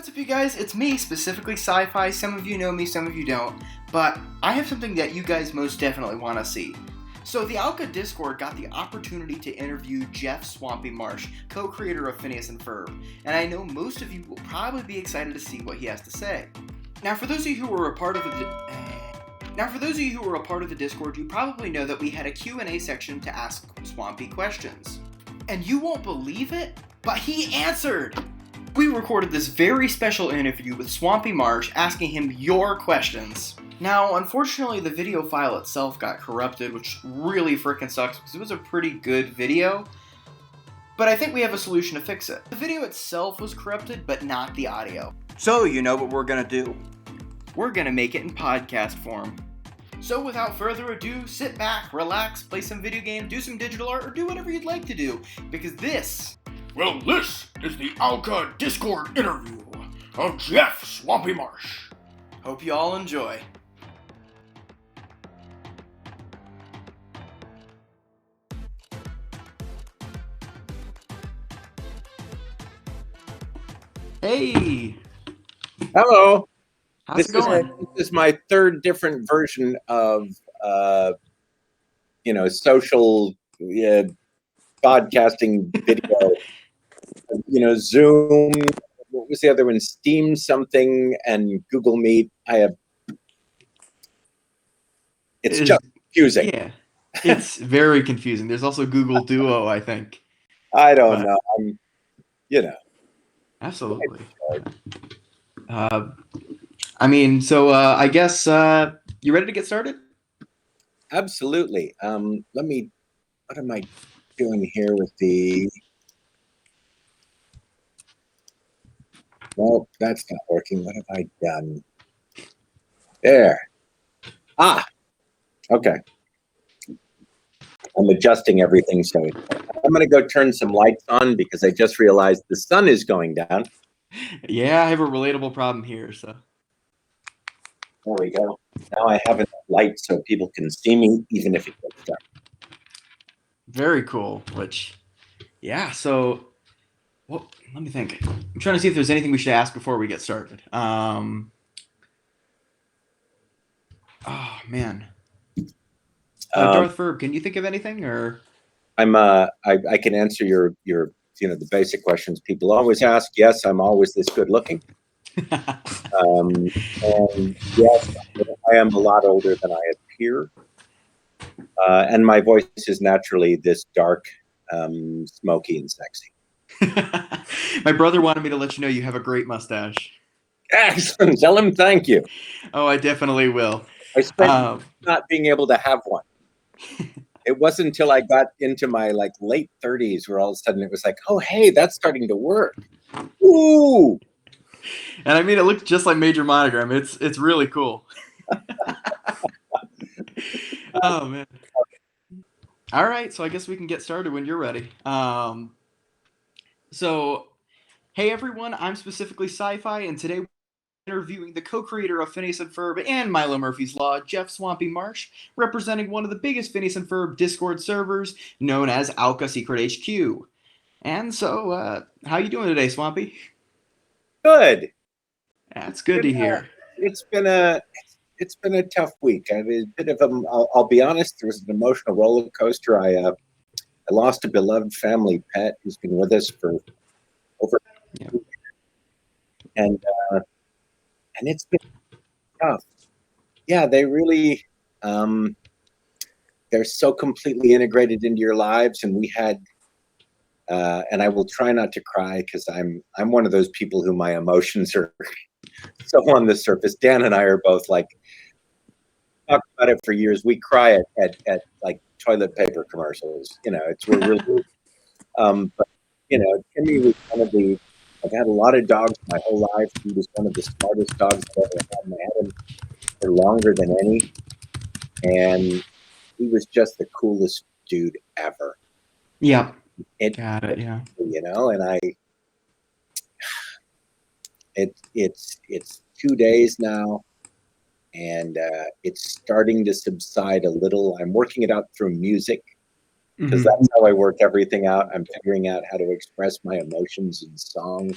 What's up, you guys? It's me, specifically Sci-Fi. Some of you know me, some of you don't. But I have something that you guys most definitely want to see. So the O.W.C.A Discord got the opportunity to interview Jeff Swampy Marsh, co-creator of Phineas and Ferb, and I know most of you will probably be excited to see what he has to say. Now, for those of you who were a part of the Discord, you probably know that we had a Q&A section to ask Swampy questions. And you won't believe it, but he answered! We recorded this very special interview with Swampy Marsh asking him your questions. Now, unfortunately, the video file itself got corrupted, which really frickin' sucks because it was a pretty good video, but I think we have a solution to fix it. The video itself was corrupted, but not the audio. So, you know what we're gonna do? We're gonna make it in podcast form. So without further ado, sit back, relax, play some video games, do some digital art, or do whatever you'd like to do, because this is the O.W.C.A Discord interview of Jeff Swampy Marsh. Hope you all enjoy. Hey! Hello. How's it going? This is my third different version of, social podcasting video. Zoom. What was the other one? Steam something and Google Meet. It's just confusing. Yeah, it's very confusing. There's also Google Duo, I think. I don't know. Absolutely. I guess you ready to get started? Absolutely. What am I doing here with the... Well, that's not working. What have I done? There. Okay. I'm adjusting everything, so I'm going to go turn some lights on because I just realized the sun is going down. Yeah, I have a relatable problem here, so. There we go. Now I have enough light so people can see me, even if it gets dark. Very cool, so, well, let me think. I'm trying to see if there's anything we should ask before we get started. Oh, man. Darth Ferb, can you think of anything, or? I can answer your the basic questions people always ask. Yes, I'm always this good looking. And yes, I am a lot older than I appear. And my voice is naturally this dark, smoky, and sexy. My brother wanted me to let you know you have a great mustache. Excellent. Tell him thank you. Oh, I definitely will. I spent not being able to have one. It wasn't until I got into my late 30s where all of a sudden it was like, oh, hey, that's starting to work. Ooh. And I mean, it looks just like Major Monogram. It's really cool. Oh, man. All right, so I guess we can get started when you're ready. So, hey, everyone, I'm specifically Sci-Fi, and today we're interviewing the co-creator of Phineas and Ferb and Milo Murphy's Law, Jeff Swampy Marsh, representing one of the biggest Phineas and Ferb Discord servers, known as O.W.C.A Secret HQ. And so, how you doing today, Swampy? Good. That's good to hear. It's been a tough week. I mean, a bit of I'll be honest. There was an emotional roller coaster. I lost a beloved family pet who's been with us for over 2 years, and it's been tough. Yeah, they really they're so completely integrated into your lives, and we had. And I will try not to cry because I'm one of those people who my emotions are so on the surface. Dan and I are both talked about it for years. We cry at toilet paper commercials. We're really. But Timmy was one of the. I've had a lot of dogs my whole life. He was one of the smartest dogs I've ever had. And I had him for longer than any, and he was just the coolest dude ever. Yeah. Got it. Yeah. And it's 2 days now, and it's starting to subside a little. I'm working it out through music because that's how I work everything out. I'm figuring out how to express my emotions in song.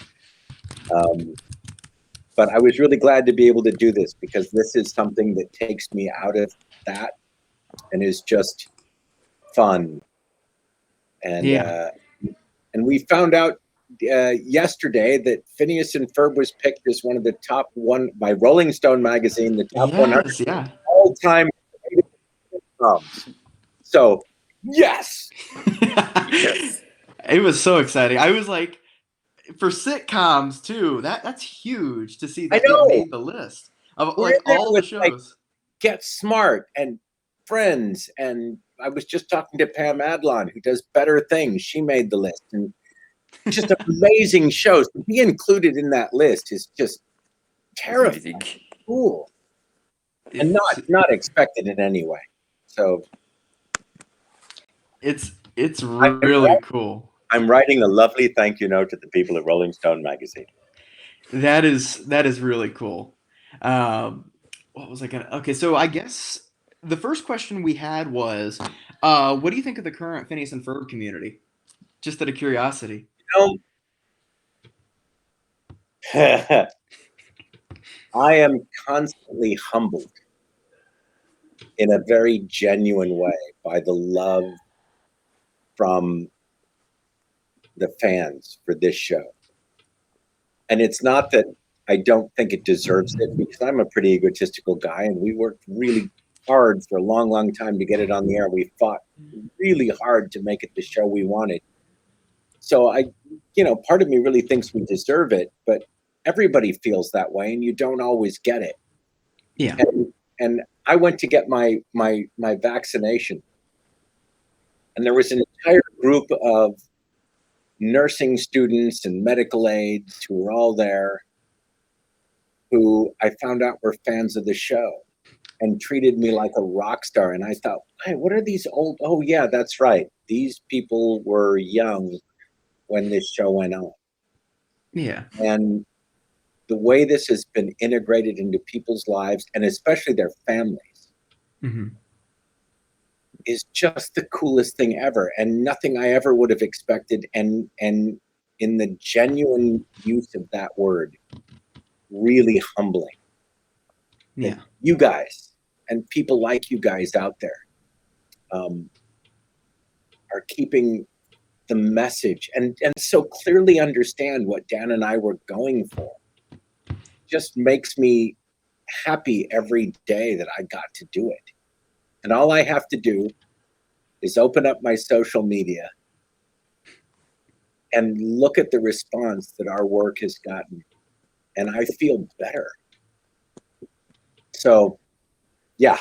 But I was really glad to be able to do this because this is something that takes me out of that and is just fun. And we found out yesterday that Phineas and Ferb was picked as one of the top one by Rolling Stone magazine, the top 100 all-time sitcoms. So, yes. Yes. It was so exciting. I was like, for sitcoms too, that's huge to see that get made the list of like all the shows. Like, Get Smart and Friends, and I was just talking to Pam Adlon, who does Better Things. She made the list, and just amazing shows. To be included in that list is just terrifying, cool, and not expected in any way. So it's really cool. I'm writing a lovely thank you note to the people at Rolling Stone magazine. That is really cool. What was I gonna? Okay, so I guess the first question we had was, what do you think of the current Phineas and Ferb community? Just out of curiosity. I am constantly humbled in a very genuine way by the love from the fans for this show. And it's not that I don't think it deserves it, because I'm a pretty egotistical guy, and we worked really hard for a long, long time to get it on the air. We fought really hard to make it the show we wanted. So part of me really thinks we deserve it, but everybody feels that way, and you don't always get it. Yeah. And I went to get my vaccination, and there was an entire group of nursing students and medical aides who were all there, who I found out were fans of the show and treated me like a rock star. And I thought, hey, what are these old? Oh yeah, that's right. These people were young when this show went on. Yeah. And the way this has been integrated into people's lives, and especially their families, is just the coolest thing ever, and nothing I ever would have expected. And in the genuine use of that word, really humbling. Yeah. You guys and people like you guys out there are keeping the message and so clearly understand what Dan and I were going for. Just makes me happy every day that I got to do it. And all I have to do is open up my social media and look at the response that our work has gotten, and I feel better. So, yeah,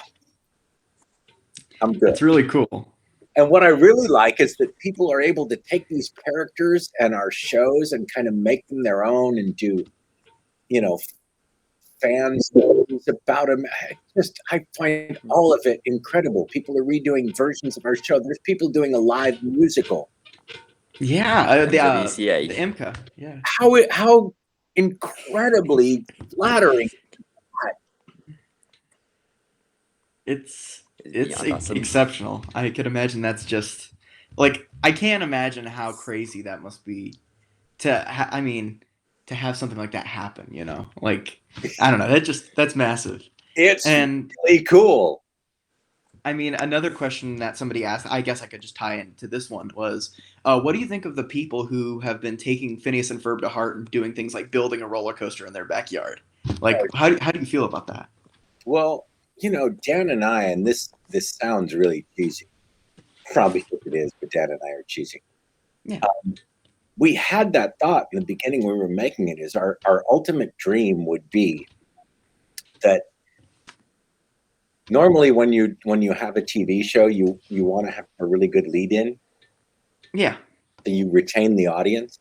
I'm good. It's really cool. And what I really like is that people are able to take these characters and our shows and kind of make them their own and do, fan stories about them. I find all of it incredible. People are redoing versions of our show. There's people doing a live musical. Yeah, the O.W.C.A. the IMCA. Yeah. How incredibly flattering. It's awesome. exceptional. I could imagine that's just like, I can't imagine how crazy that must be to have something like that happen, like, I don't know, that's massive. It's really cool. I mean, another question that somebody asked, I guess I could just tie into this one, was what do you think of the people who have been taking Phineas and Ferb to heart and doing things like building a roller coaster in their backyard? Like, how do you feel about that? Well, Dan and I, and this sounds really cheesy. Probably it is, but Dan and I are cheesy. Yeah. We had that thought in the beginning when we were making it, is our ultimate dream would be that normally when you have a TV show, you want to have a really good lead in. Yeah. So you retain the audience.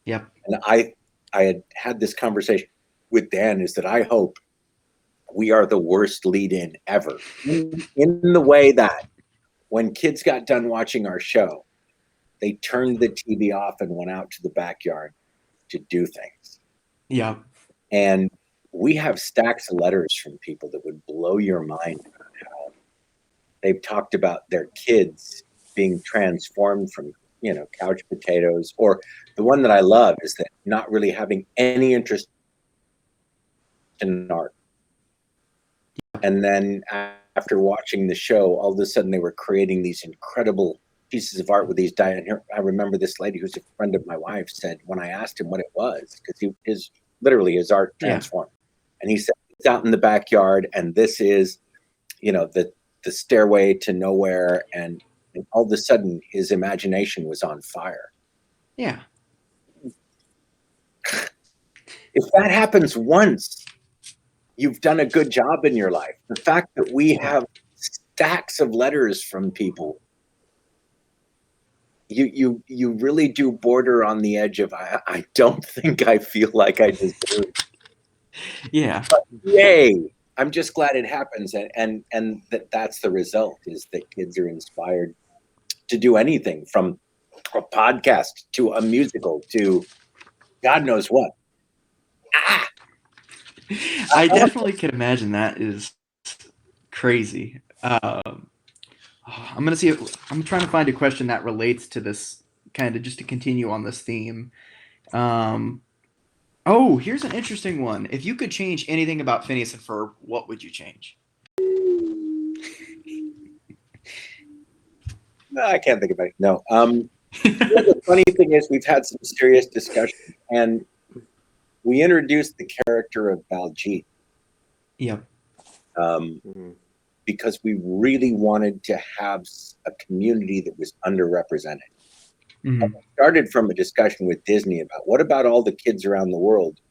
Yep. And I had this conversation with Dan, is that I hope we are the worst lead in ever, in the way that when kids got done watching our show, they turned the TV off and went out to the backyard to do things. Yeah. And we have stacks of letters from people that would blow your mind about how they've talked about their kids being transformed from, couch potatoes, or the one that I love is that not really having any interest an art. And then after watching the show, all of a sudden they were creating these incredible pieces of art with these I remember this lady who's a friend of my wife said, when I asked him what it was, because his art transformed. And he said, it's out in the backyard, and this is, the stairway to nowhere. And all of a sudden his imagination was on fire. Yeah. If that happens once, you've done a good job in your life. The fact that we have stacks of letters from people, you really do border on the edge of, I don't think I feel like I deserve. Yeah. But yay. I'm just glad it happens. And that's the result, is that kids are inspired to do anything from a podcast to a musical to God knows what. I definitely can imagine that is crazy. I'm gonna see if I'm trying to find a question that relates to this, kind of just to continue on this theme. Here's an interesting one. If you could change anything about Phineas and Ferb, what would you change? No, I can't think about it. No. The funny thing is, we've had some serious discussion, and we introduced the character of Baljeet. Yep. Because we really wanted to have a community that was underrepresented. Mm-hmm. And it started from a discussion with Disney about, what about all the kids around the world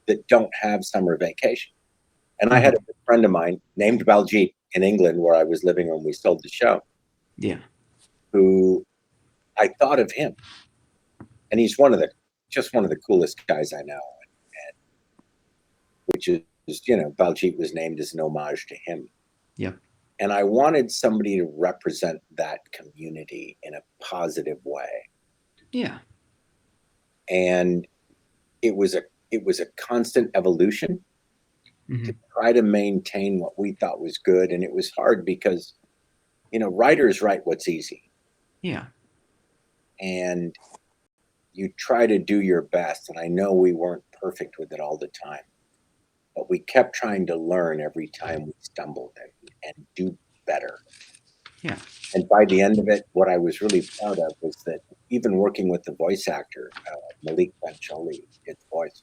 that don't have summer vacation? And I had a friend of mine named Baljeet in England, where I was living when we sold the show. Yeah. Who I thought of him, and he's just one of the coolest guys I know, and which is, Baljeet was named as an homage to him. Yep. And I wanted somebody to represent that community in a positive way. Yeah. And it was a constant evolution to try to maintain what we thought was good. And it was hard because, writers write what's easy. Yeah. And you try to do your best. And I know we weren't perfect with it all the time, but we kept trying to learn every time we stumbled and do better. Yeah. And by the end of it, what I was really proud of was that even working with the voice actor, Malik Bencholi, his voice,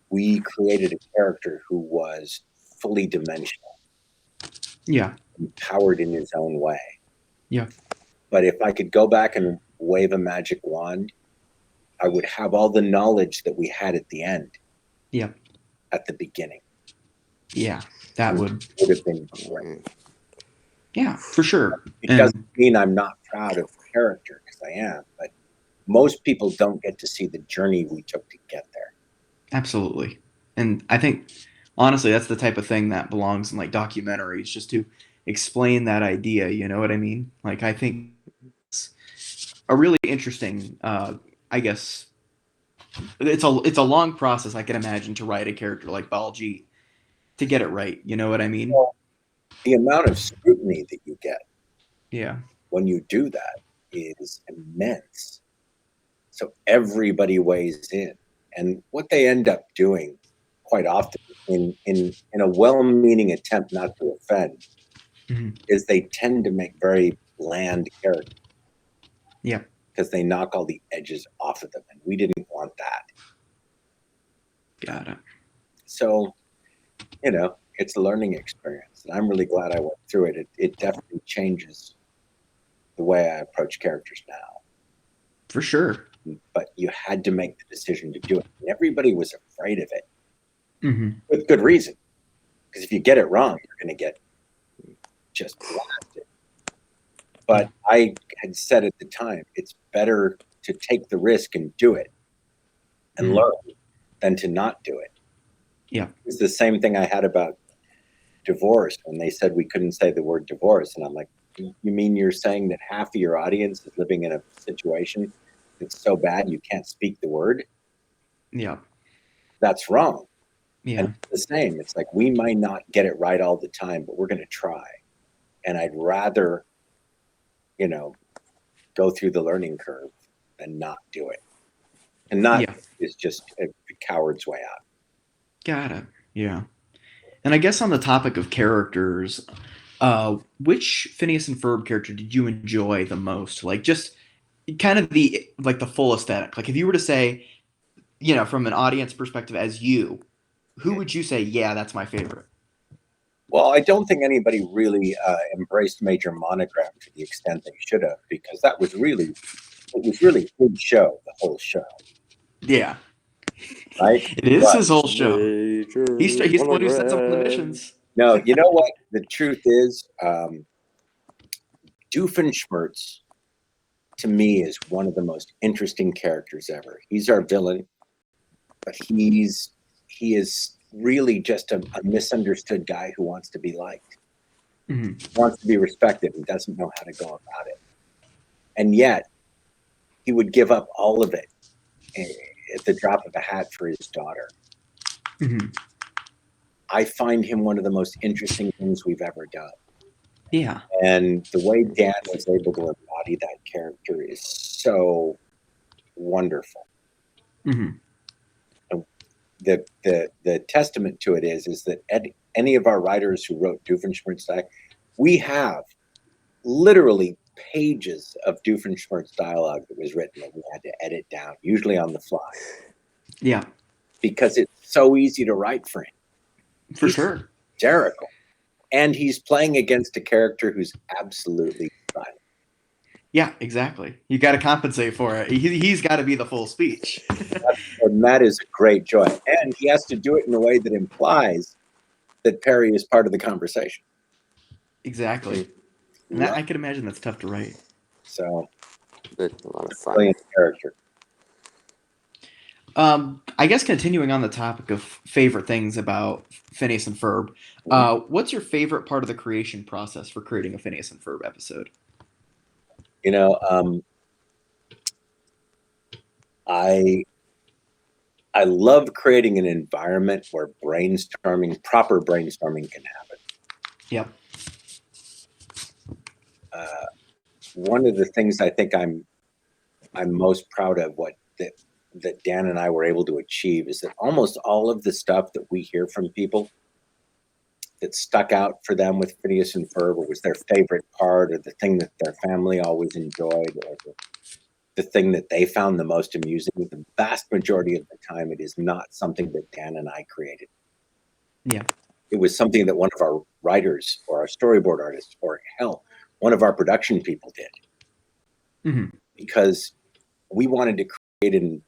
we created a character who was fully dimensional. Yeah. Empowered in his own way. Yeah. But if I could go back and wave a magic wand, I would have all the knowledge that we had at the end. Yeah. At the beginning. Yeah. That would have been great. Yeah, for sure. It doesn't mean I'm not proud of the character, because I am, but most people don't get to see the journey we took to get there. Absolutely. And I think, honestly, that's the type of thing that belongs in like documentaries, just to explain that idea. You know what I mean? Like, I think it's a really interesting, I guess, it's a long process, I can imagine, to write a character like Baljeet to get it right. You know what I mean? Well, the amount of scrutiny that you get when you do that is immense. So everybody weighs in. And what they end up doing quite often in a well-meaning attempt not to offend is they tend to make very bland characters. Yeah. Because they knock all the edges off of them. And we didn't want that. Got it. So, it's a learning experience. And I'm really glad I went through it. It definitely changes the way I approach characters now. For sure. But you had to make the decision to do it. And everybody was afraid of it. With good reason. Because if you get it wrong, you're going to get just blasted. But I had said at the time, it's better to take the risk and do it and learn than to not do it. Yeah. It's the same thing I had about divorce when they said we couldn't say the word divorce. And I'm like, you mean you're saying that half of your audience is living in a situation that's so bad you can't speak the word? Yeah. That's wrong. Yeah. And it's the same. It's like, we might not get it right all the time, but we're going to try. And I'd rather, go through the learning curve than not do it. And not is just a coward's way out. Got it. Yeah. And I guess on the topic of characters, which Phineas and Ferb character did you enjoy the most? Like just kind of the full aesthetic. Like if you were to say, from an audience perspective as you, who would you say, yeah, that's my favorite? Well, I don't think anybody really embraced Major Monogram to the extent they should have, because it was really his show, the whole show, Yeah. right? It is But his whole show. Major He's the one who sets up the Monogram. missions. no, you know what? The truth is, Doofenshmirtz, to me, is one of the most interesting characters ever. He's our villain, but he is really just a misunderstood guy who wants to be liked, wants to be respected, and doesn't know how to go about it. And yet, he would give up all of it at the drop of a hat for his daughter. I find him one of the most interesting things we've ever done. Yeah. And the way Dan was able to embody that character is so wonderful. The testament to it is that any of our writers who wrote Doofenshmirtz, we have literally pages of Doofenshmirtz dialogue that was written that we had to edit down, usually on the fly. Yeah. Because it's so easy to write for him. For sure. Hysterical. And he's playing against a character who's absolutely silent. Yeah, exactly. You got to compensate for it. He's got to be the full speech. And that is a great joy. And he has to do it in a way that implies that Perry is part of the conversation. Exactly. And I can imagine that's tough to write. So, It's a lot of fun. brilliant character. I guess continuing on the topic of favorite things about Phineas and Ferb, what's your favorite part of the creation process for creating a Phineas and Ferb episode? I love creating an environment where proper brainstorming can happen. Yep. One of the things I think I'm most proud of that Dan and I were able to achieve is that almost all of the stuff that we hear from people that stuck out for them with Phineas and Ferb, or was their favorite part, or the thing that their family always enjoyed, or the thing that they found the most amusing, the vast majority of the time, it is not something that Dan and I created. Yeah. It was something that one of our writers or our storyboard artists, or hell, one of our production people did. Because we wanted to create an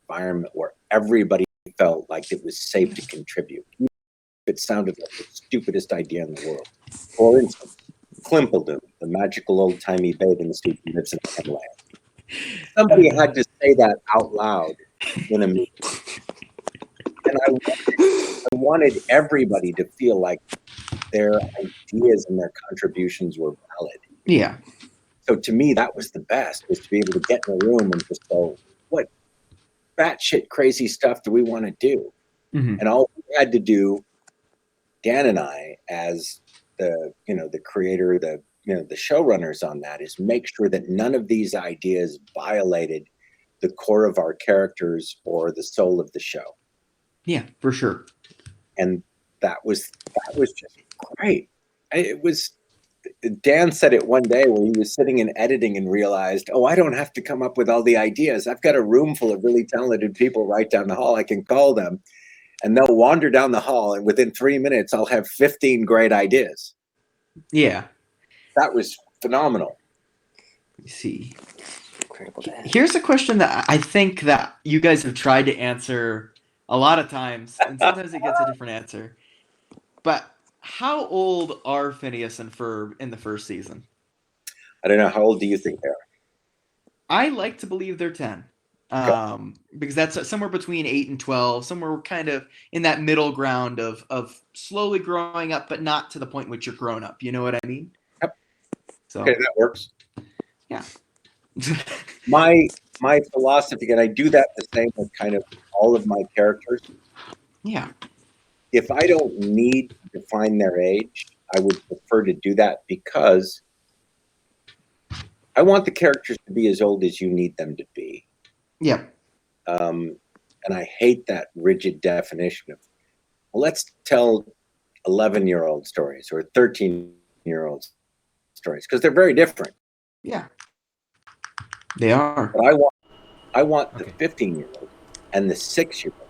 environment where everybody felt like it was safe to contribute. It sounded like the stupidest idea in the world. For instance, Klimpeldoon, the magical old-timey babe in the street who lives in a land. Somebody had to say that out loud in a meeting. And I wanted everybody to feel like their ideas and their contributions were valid. Yeah. So to me, that was the best, was to be able to get in a room and just go, what batshit crazy stuff do we want to do? And all we had to do, Dan and I, as the creator, the showrunners on that, is make sure that none of these ideas violated the core of our characters or the soul of the show. Yeah, for sure. And that was just great. Dan said it one day when he was sitting and editing and realized, I don't have to come up with all the ideas. I've got a room full of really talented people right down the hall. I can call them and they'll wander down the hall, and within 3 minutes, I'll have 15 great ideas. Yeah. That was phenomenal. Let me see. Incredible. Here's a question that I think that you guys have tried to answer a lot of times, and sometimes it gets a different answer. But how old are Phineas and Ferb in the first season? I don't know. How old do you think they are? I like to believe they're 10. Because that's somewhere between 8 and 12, somewhere kind of in that middle ground of slowly growing up, but not to the point in which you're grown up. You know what I mean? Yep. So, okay, that works. Yeah. my philosophy, and I do that the same with kind of all of my characters. Yeah. If I don't need to define their age, I would prefer to do that, because I want the characters to be as old as you need them to be. Yeah. And I hate that rigid definition of Well, let's tell 11-year-old stories or 13-year-old stories because they're very different. Yeah, they are. But I want the 15-year-old and the 6-year-old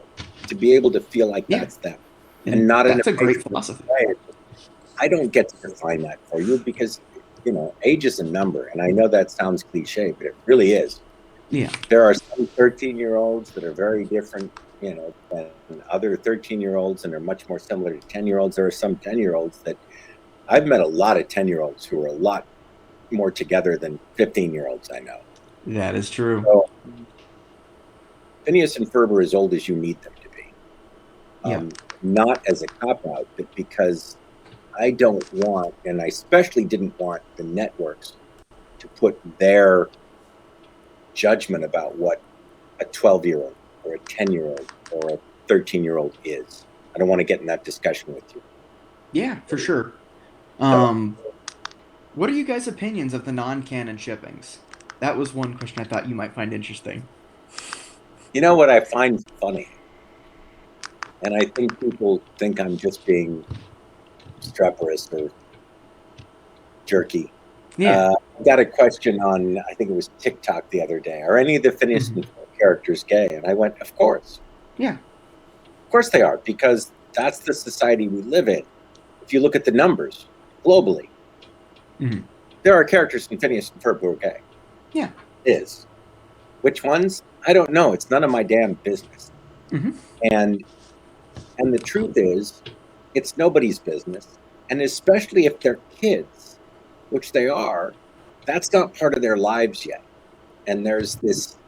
to be able to feel like that's them, and not that's in a great philosophy. way. I don't get to define that for you because age is a number, and I know that sounds cliche, but it really is. Yeah, there are some 13-year-olds that are very different, than other 13-year-olds, and are much more similar to 10-year-olds. There are some 10-year-olds that I've met a lot of 10-year-olds who are a lot more together than 15-year-olds I know. that is true. So, Phineas and Ferb are as old as you need them to be. Not as a cop-out, but because I don't want, and I especially didn't want the networks to put their judgment about what a 12-year-old or a 10-year-old or a 13-year-old is. I don't want to get in that discussion with you. Yeah, for sure. What are you guys' opinions of the non-canon shippings? That was one question I thought you might find interesting. You know what I find funny? And I think people think I'm just being streperous or jerky. Yeah. I got a question on, I think it was TikTok the other day. Are any of the Phineas and Ferb characters gay? And I went, of course. Yeah. Of course they are, because that's the society we live in. If you look at the numbers globally, there are characters in Phineas and Ferb who are gay. Yeah. Is. Which ones? I don't know. It's none of my damn business. And the truth is, it's nobody's business. And especially if they're kids, which they are, that's not part of their lives yet. And there's this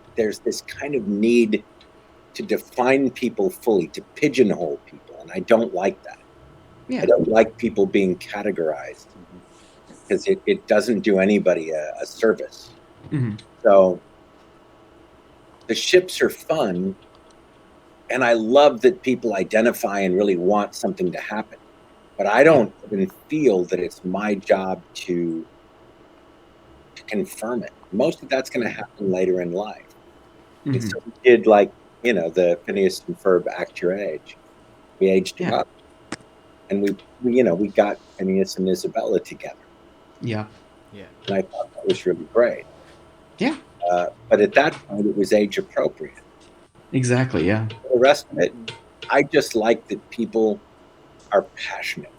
kind of need to define people fully, to pigeonhole people. And I don't like that. Yeah. I don't like people being categorized because it doesn't do anybody a service. So the ships are fun, and I love that people identify and really want something to happen. But I don't even feel that it's my job to confirm it. Most of that's going to happen later in life. And so we did, like, the Phineas and Ferb Act Your Age. We aged them up. And we got Phineas and Isabella together. Yeah. And I thought that was really great. Yeah. But at that point, it was age appropriate. Exactly, yeah. For the rest of it, I just like that people are passionate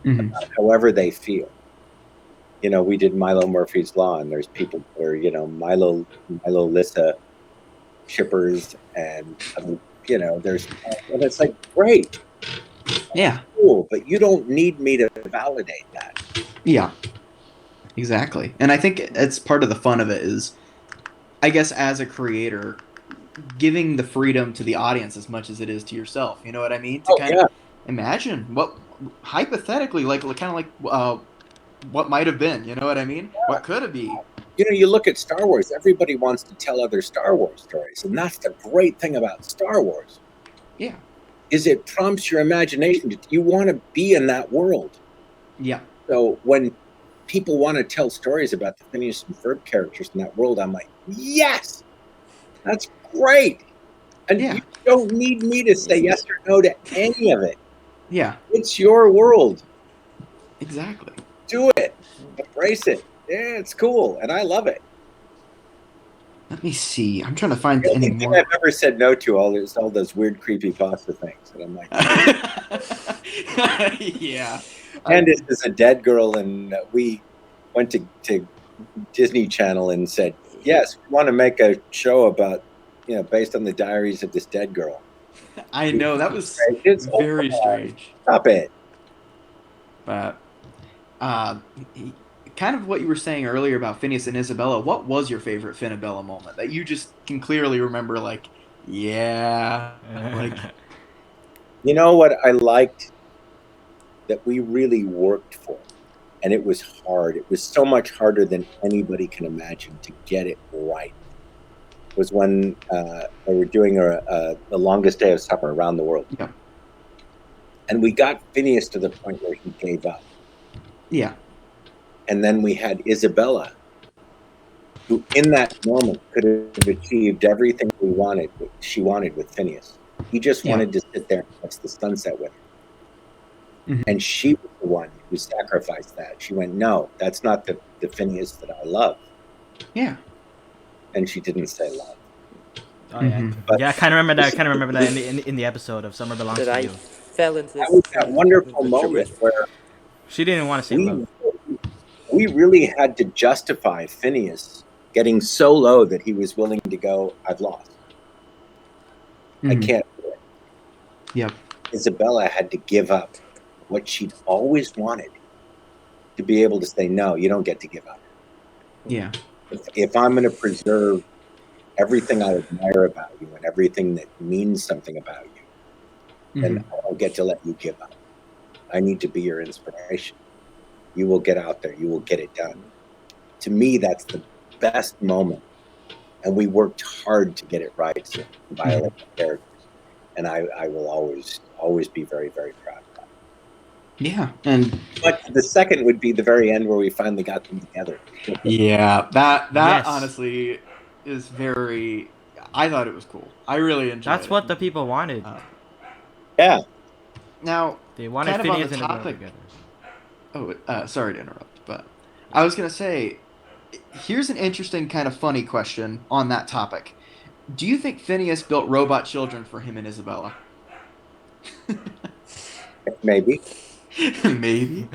about however they feel. We did Milo Murphy's Law, and there's people who are, Milo Lissa shippers, and there's, and it's like, great. Yeah. Cool, but you don't need me to validate that. Yeah. Exactly. And I think it's part of the fun of it is, I guess, as a creator, giving the freedom to the audience as much as it is to yourself. You know what I mean? To kind of imagine what, hypothetically, what might have been. You know what I mean? Yeah. What could it be? You look at Star Wars. Everybody wants to tell other Star Wars stories, and that's the great thing about Star Wars. Yeah. Is it prompts your imagination. You want to be in that world. Yeah. So when people want to tell stories about the Phineas and Ferb characters in that world, I'm like, yes, that's great. And you don't need me to say yes or no to any of it. Yeah. It's your world. Exactly. Do it. Embrace it. Yeah, it's cool. And I love it. Let me see. I'm trying to find any more. I've ever said no to all those weird, creepy pasta things. And I'm like, yeah. Candace is a dead girl, and we went to Disney Channel and said, yes, we want to make a show about, based on the diaries of this dead girl. I know, that was very strange. Stop it. But kind of what you were saying earlier about Phineas and Isabella, what was your favorite Finnabella moment that you just can clearly remember, like, yeah, like... You know what I liked that we really worked for, and it was hard. It was so much harder than anybody can imagine to get it right. It was when they were doing the longest day of summer around the world. Yeah. And we got Phineas to the point where he gave up. Yeah. And then we had Isabella, who in that moment could have achieved everything she wanted with Phineas. He just wanted to sit there and watch the sunset with her. Mhm. And she was the one who sacrificed that. She went, no, that's not the Phineas that I love. Yeah. And she didn't say love. Oh yeah, Mhm. But yeah. I kind of remember that. I kind of remember that in the episode of Summer Belongs That to I You. fell into that this was that wonderful the moment truth. where She didn't want to say love. we really had to justify Phineas getting so low that he was willing to go, I've lost. I Mhm. can't do it. Yep. Isabella had to give up what she'd always wanted to be able to say, no, you don't get to give up. Yeah. If I'm going to preserve everything I admire about you and everything that means something about you, then Mhm. I don't get to let you give up. I need to be your inspiration. You will get out there. You will get it done. To me, that's the best moment. And we worked hard to get it right. So Violet characters. And I will always be very, very proud of that. Yeah. And But the second would be the very end where we finally got them together. yeah, that Yes. honestly is very. I thought it was cool. I really enjoyed it. That's what the people wanted. Yeah. Now, They wanted kind of on Phineas the and Isabella topic. together. Oh, sorry to interrupt, but I was gonna say, here's an interesting kind of funny question on that topic. Do you think Phineas built robot children for him and Isabella? Maybe. Maybe.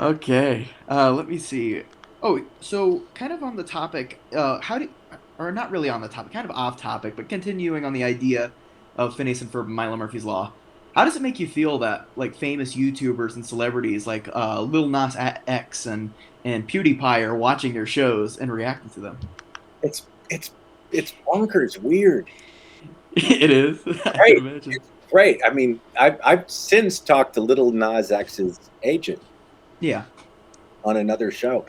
Okay. Let me see. Oh, so kind of on the topic, or not really on the topic, kind of off topic, but continuing on the idea of Phineas and Ferb and Milo Murphy's Law. How does it make you feel that like famous YouTubers and celebrities like Lil Nas X and PewDiePie are watching your shows and reacting to them? It's bonkers weird. It is. I Right. can imagine. It's great. I mean, I've since talked to Little Nas X's agent Yeah. on another show.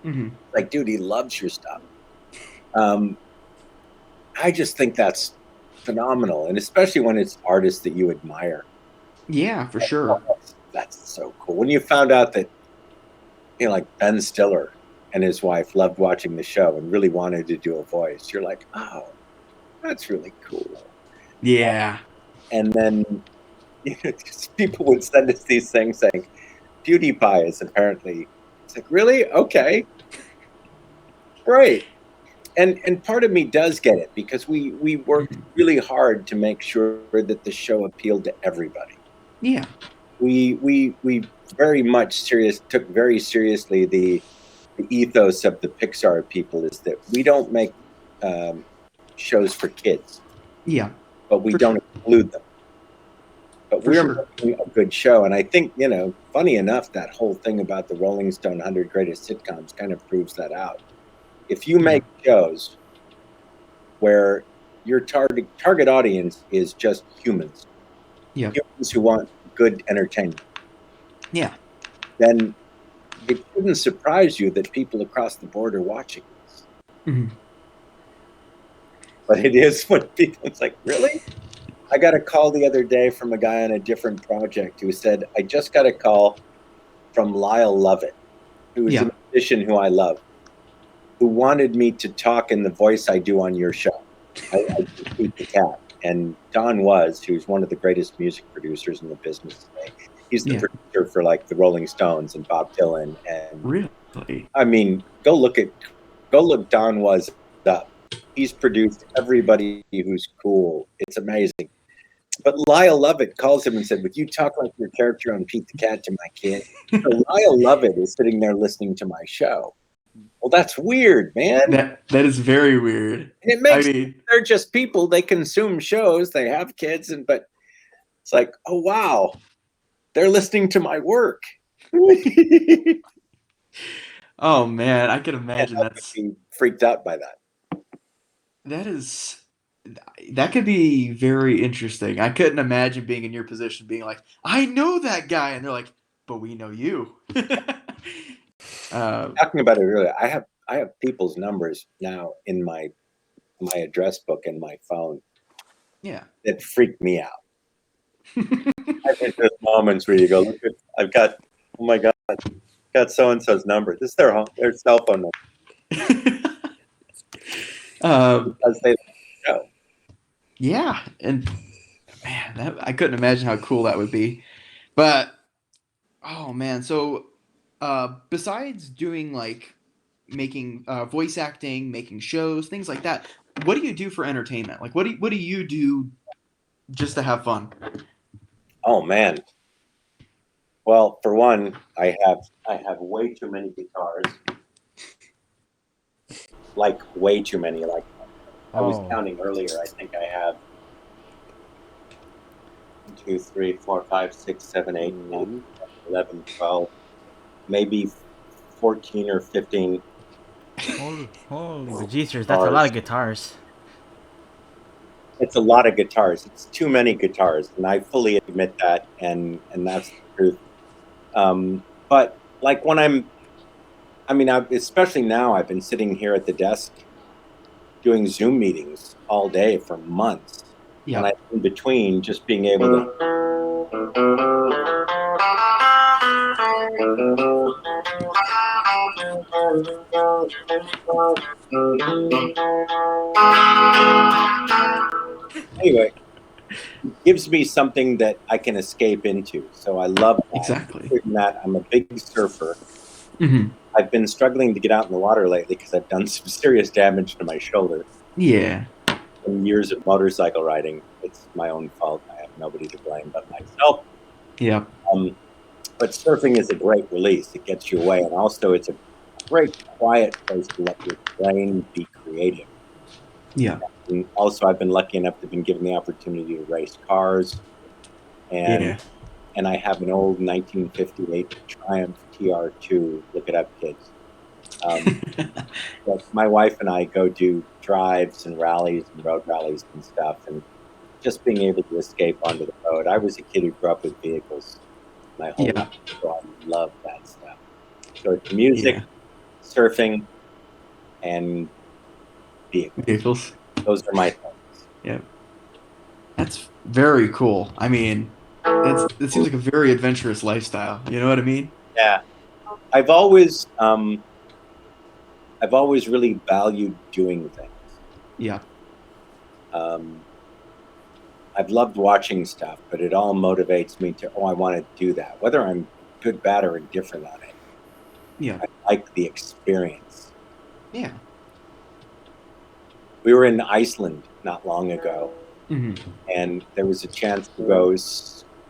Mm-hmm. Like, dude, he loves your stuff. I just think that's phenomenal, and especially when it's artists that you admire. Yeah, for sure. That's so cool. When you found out that, like Ben Stiller and his wife loved watching the show and really wanted to do a voice, you're like, oh, that's really cool. Yeah. And then people would send us these things saying, PewDiePie is apparently, it's like, really? Okay. Great. And part of me does get it because we worked really hard to make sure that the show appealed to everybody. Yeah. We very much took very seriously the ethos of the Pixar people is that we don't make shows for kids. Yeah. But we For don't exclude them. But For we're sure. making a good show. And I think, funny enough, that whole thing about the Rolling Stone 100 Greatest Sitcoms kind of proves that out. If you make shows where your target audience is just humans, humans who want good entertainment, then it shouldn't surprise you that people across the board are watching this. Mhm. But it is when people, it's like, really? I got a call the other day from a guy on a different project who said, I just got a call from Lyle Lovett, who is a musician who I love, who wanted me to talk in the voice I do on your show. I beat the cat. And Don Was, who's one of the greatest music producers in the business today. He's the producer for like the Rolling Stones and Bob Dylan. And really, I mean, go look Don Was up. He's produced everybody who's cool. It's amazing. But Lyle Lovett calls him and said, would you talk like your character on Pete the Cat to my kid? So Lyle Lovett is sitting there listening to my show. Well, that's weird, man. That is very weird. And it makes they're just people. They consume shows. They have kids, but it's like, oh wow, they're listening to my work. Oh man, I can imagine that's freaked out by that. That could be very interesting. I couldn't imagine being in your position, being like, I know that guy, and they're like, but we know you. Talking about it earlier, I have people's numbers now in my address book in my phone. Yeah, that freak me out. I think there's moments where you go, look at, I've got, oh my god, got so and so's number. This is their cell phone number. Because Yeah, and man, I couldn't imagine how cool that would be. But oh man, so besides doing like making voice acting, making shows, things like that, what do you do for entertainment? Like what do you do just to have fun? Oh man. Well, for one, I have way too many guitars. Like way too many. Like I was Oh, counting earlier. I think I have 1, 2, 3, 4, 5, 6, 7, 8, 9, 11, 12, maybe 14 or 15 holy bejesus, that's a lot guitars. of guitars. It's a lot of guitars. It's too many guitars, and I fully admit that, and that's the truth. But like when especially now, I've been sitting here at the desk doing Zoom meetings all day for months, and Yep. in between just being able to. Anyway, it gives me something that I can escape into. So I love that. Exactly. Other than that, I'm a big surfer. Mm-hmm. I've been struggling to get out in the water lately because I've done some serious damage to my shoulder Yeah. from years of motorcycle riding. It's my own fault. I have nobody to blame but myself. Yep. But surfing is a great release. It gets you away, and also it's a great quiet place to let your brain be creative. Yeah. And also, I've been lucky enough to have been given the opportunity to race cars, and Yeah. and I have an old 1958 Triumph TR2. Look it up, kids. But my wife and I go do drives and rallies and road rallies and stuff, and just being able to escape onto the road. I was a kid who grew up with vehicles my whole Yeah. life, so I love that stuff. So it's music, Yeah. surfing, and vehicles. Vehicles. Those are my things. Yep. That's very cool. I mean, it seems like a very adventurous lifestyle. You know what I mean? Yeah, I've always really valued doing things. Yeah. Um, I've loved watching stuff, but it all motivates me to, I want to do that. Whether I'm good, bad, or indifferent on it, Yeah. I like the experience. Yeah. We were in Iceland not long ago, Mm-hmm. and there was a chance to go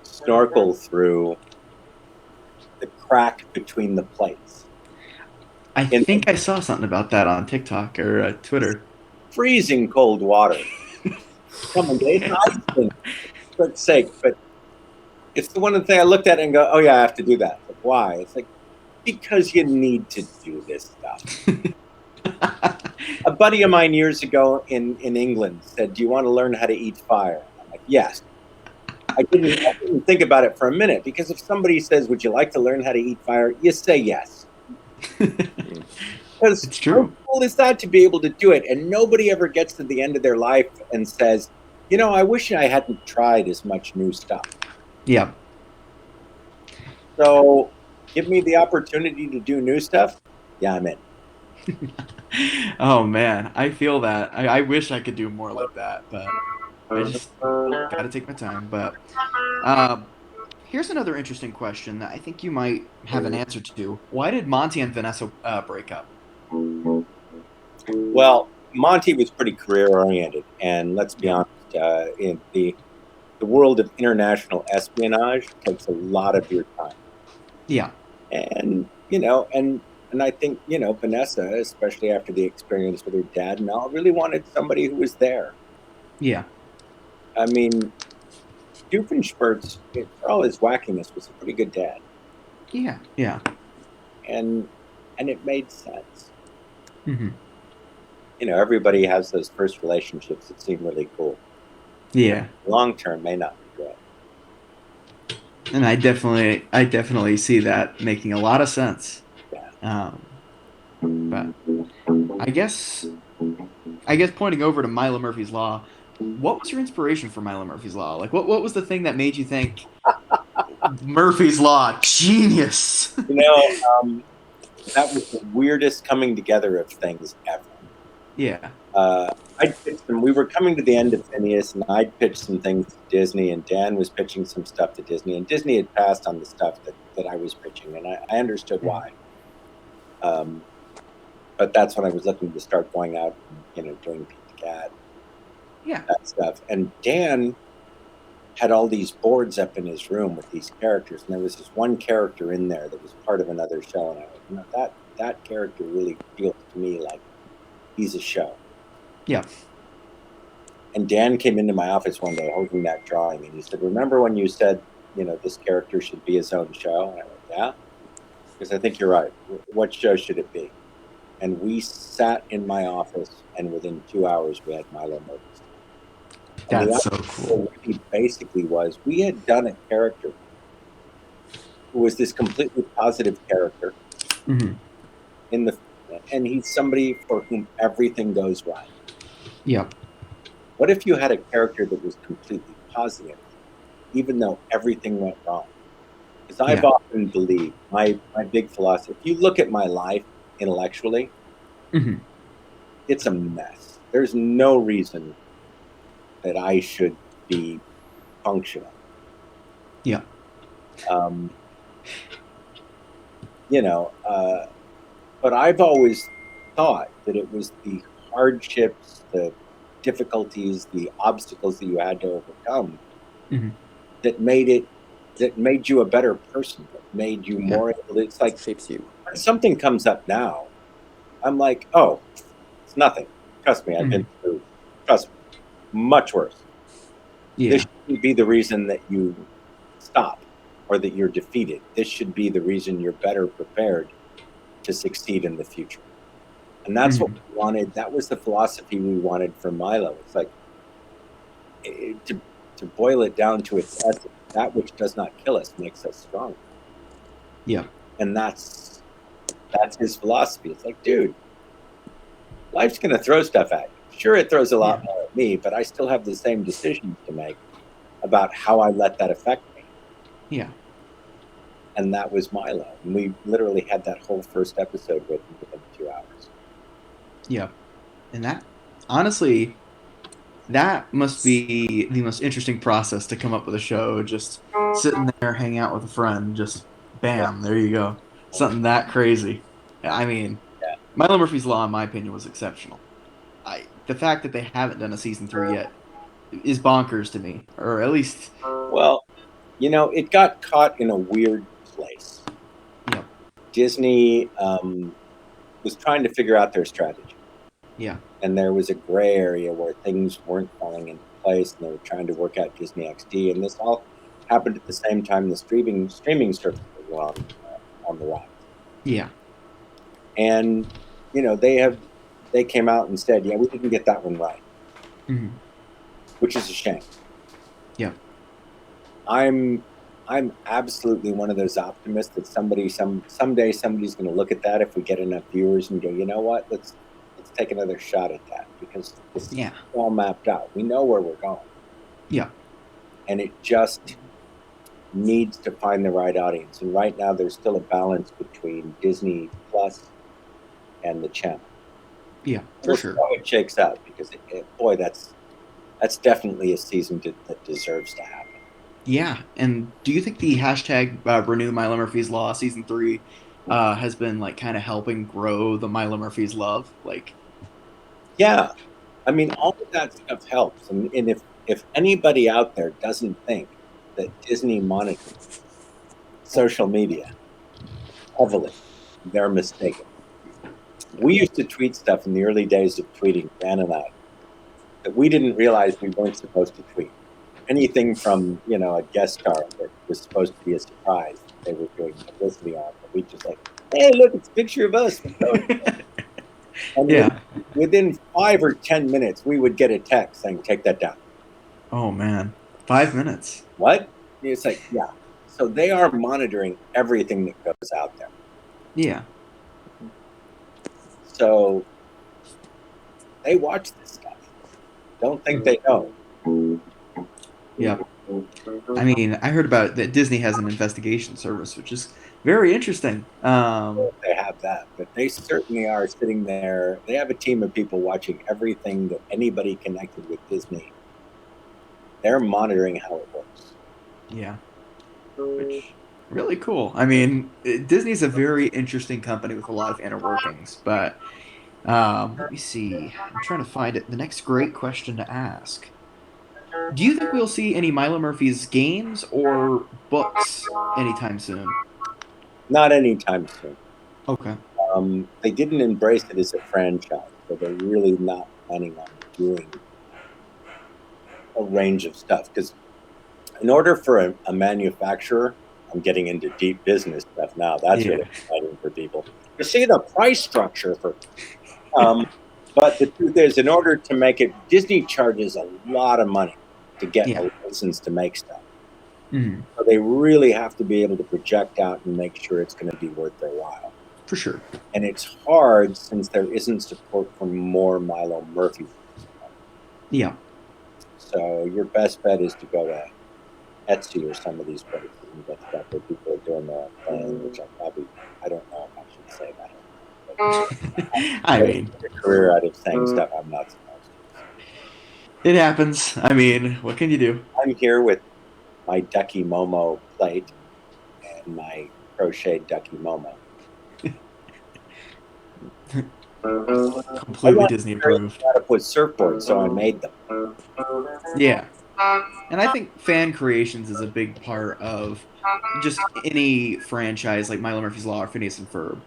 snorkel through the crack between the plates. I In think I saw something about that on TikTok or Twitter. freezing cold water. Come on, it's Iceland, for God's sake. But it's the one thing I looked at and go, oh yeah, I have to do that. Like, why? It's like, because you need to do this stuff. A buddy of mine years ago in England said, do you want to learn how to eat fire? I'm like, yes. I didn't think about it for a minute, because if somebody says, would you like to learn how to eat fire? You say yes. Because It's true. how cool is that to be able to do it? And nobody ever gets to the end of their life and says, I wish I hadn't tried as much new stuff. Yeah. So give me the opportunity to do new stuff. Yeah, I'm in. Oh man, I feel that. I wish I could do more like that, but I just gotta take my time. But here's another interesting question that I think you might have an answer to. Why did Monty and Vanessa break up? Well, Monty was pretty career oriented, and let's be honest, in the world of international espionage takes a lot of your time. Yeah. And and I think Vanessa, especially after the experience with her dad and all, really wanted somebody who was there. Yeah. I mean, Doofenshmirtz, for all his wackiness, was a pretty good dad, Yeah. Yeah. and it made sense. Mm-hmm. Everybody has those first relationships that seem really cool. Yeah. Long term may not be good. And I definitely see that making a lot of sense. Yeah. But I guess pointing over to Milo Murphy's Law, what was your inspiration for Milo Murphy's Law? Like, what was the thing that made you think Murphy's Law, genius? That was the weirdest coming together of things ever. Yeah. I'd pitched them. We were coming to the end of Phineas, and I'd pitched some things to Disney, and Dan was pitching some stuff to Disney, and Disney had passed on the stuff that I was pitching, and I understood why. But that's when I was looking to start going out and, doing Pete the Cat, Yeah. that stuff. And Dan had all these boards up in his room with these characters, and there was this one character in there that was part of another show, and I went, that character really feels to me like he's a show. Yeah. And Dan came into my office one day holding that drawing, and he said, "Remember when you said, this character should be his own show?" And I went, "Yeah," because I think you're right. What show should it be? And we sat in my office, and within 2 hours, we had Milo Murders. That's so cool. What he basically was, we had done a character who was this completely positive character Mm-hmm. and he's somebody for whom everything goes right. Yep. What if you had a character that was completely positive, even though everything went wrong? Because I've often believed, my big philosophy, if you look at my life intellectually, it's a mess. There's no reason that I should be functional. Yeah. But I've always thought that it was the hardships, the difficulties, the obstacles that you had to overcome that made you a better person, that made you more able to, it's like shapes you. When something comes up now, I'm like, oh, it's nothing. Trust me, I've been through, much worse. Yeah. This shouldn't be the reason that you stop or that you're defeated. This should be the reason you're better prepared to succeed in the future. And that's what we wanted. That was the philosophy we wanted for Milo. It's like, to boil it down to its essence, that which does not kill us makes us stronger. Yeah. And that's his philosophy. It's like, dude, life's going to throw stuff at you. Sure, it throws a lot more at me, but I still have the same decisions to make about how I let that affect me. Yeah. And that was Milo. And we literally had that whole first episode within 2 hours. Yeah. And that, honestly, that must be the most interesting process to come up with a show. Just sitting there, hanging out with a friend, just bam, there you go. Something that crazy. I mean, Milo Murphy's Law, in my opinion, was exceptional. The fact that they haven't done a season 3 yet is bonkers to me, or at least. Well, it got caught in a weird place. Yep. Disney was trying to figure out their strategy. Yeah. And there was a gray area where things weren't falling into place, and they were trying to work out Disney XD, and this all happened at the same time the streaming services were on the rise. Yeah. And they came out and said, we didn't get that one right, which is a shame. Yeah. I'm absolutely one of those optimists that someday somebody's going to look at that if we get enough viewers and go, you know what, let's take another shot at that, because it's all mapped out. We know where we're going. Yeah. And it just needs to find the right audience. And right now there's still a balance between Disney Plus and the channel. Yeah, for sure. How it shakes out, because boy, that's definitely a season that deserves to happen. Yeah, and do you think the hashtag Renew Milo Murphy's Law season 3 has been kind of helping grow the Milo Murphy's love? Yeah, I mean, all of that stuff helps. And if anybody out there doesn't think that Disney monitors social media heavily, they're mistaken. We used to tweet stuff in the early days of tweeting, Dan and I, that we didn't realize we weren't supposed to tweet. Anything from, a guest star that was supposed to be a surprise that they were doing publicity on, but we just hey, look, it's a picture of us. And within 5 or 10 minutes, we would get a text saying, take that down. Oh, man. 5 minutes. What? It's So they are monitoring everything that goes out there. Yeah. So they watch this stuff. Don't think they know. Yeah. I mean, I heard about that Disney has an investigation service, which is very interesting. They have have that, but they certainly are sitting there. They have a team of people watching everything that anybody connected with Disney. They're monitoring how it works. Yeah. Which really cool. I mean, Disney's a very interesting company with a lot of inner workings. But let me see. I'm trying to find it. The next great question to ask. Do you think we'll see any Milo Murphy's games or books anytime soon? Not anytime soon. Okay. They didn't embrace it as a franchise, so they're really not planning on doing a range of stuff. Because in order for a manufacturer, I'm getting into deep business stuff now. That's Yeah. really exciting for people. You see the price structure for, but the truth is, in order to make it, Disney charges a lot of money to get Yeah. a license to make stuff. Mhm. So they really have to be able to project out and make sure it's going to be worth their while. For sure. And it's hard since there isn't support for more Milo Murphy. Yeah. So your best bet is to go to Etsy or some of these places and get stuff where people are doing their own thing, which I don't know if I should say that. I mean, A career out of saying stuff I'm not supposed to. it happens. I mean, what can you do? I'm here with my Ducky Momo plate and my crocheted Ducky Momo. Completely Disney approved. How to put surfboards, so I made them. Yeah. And I think fan creations is a big part of just any franchise like Milo Murphy's Law or Phineas and Ferb.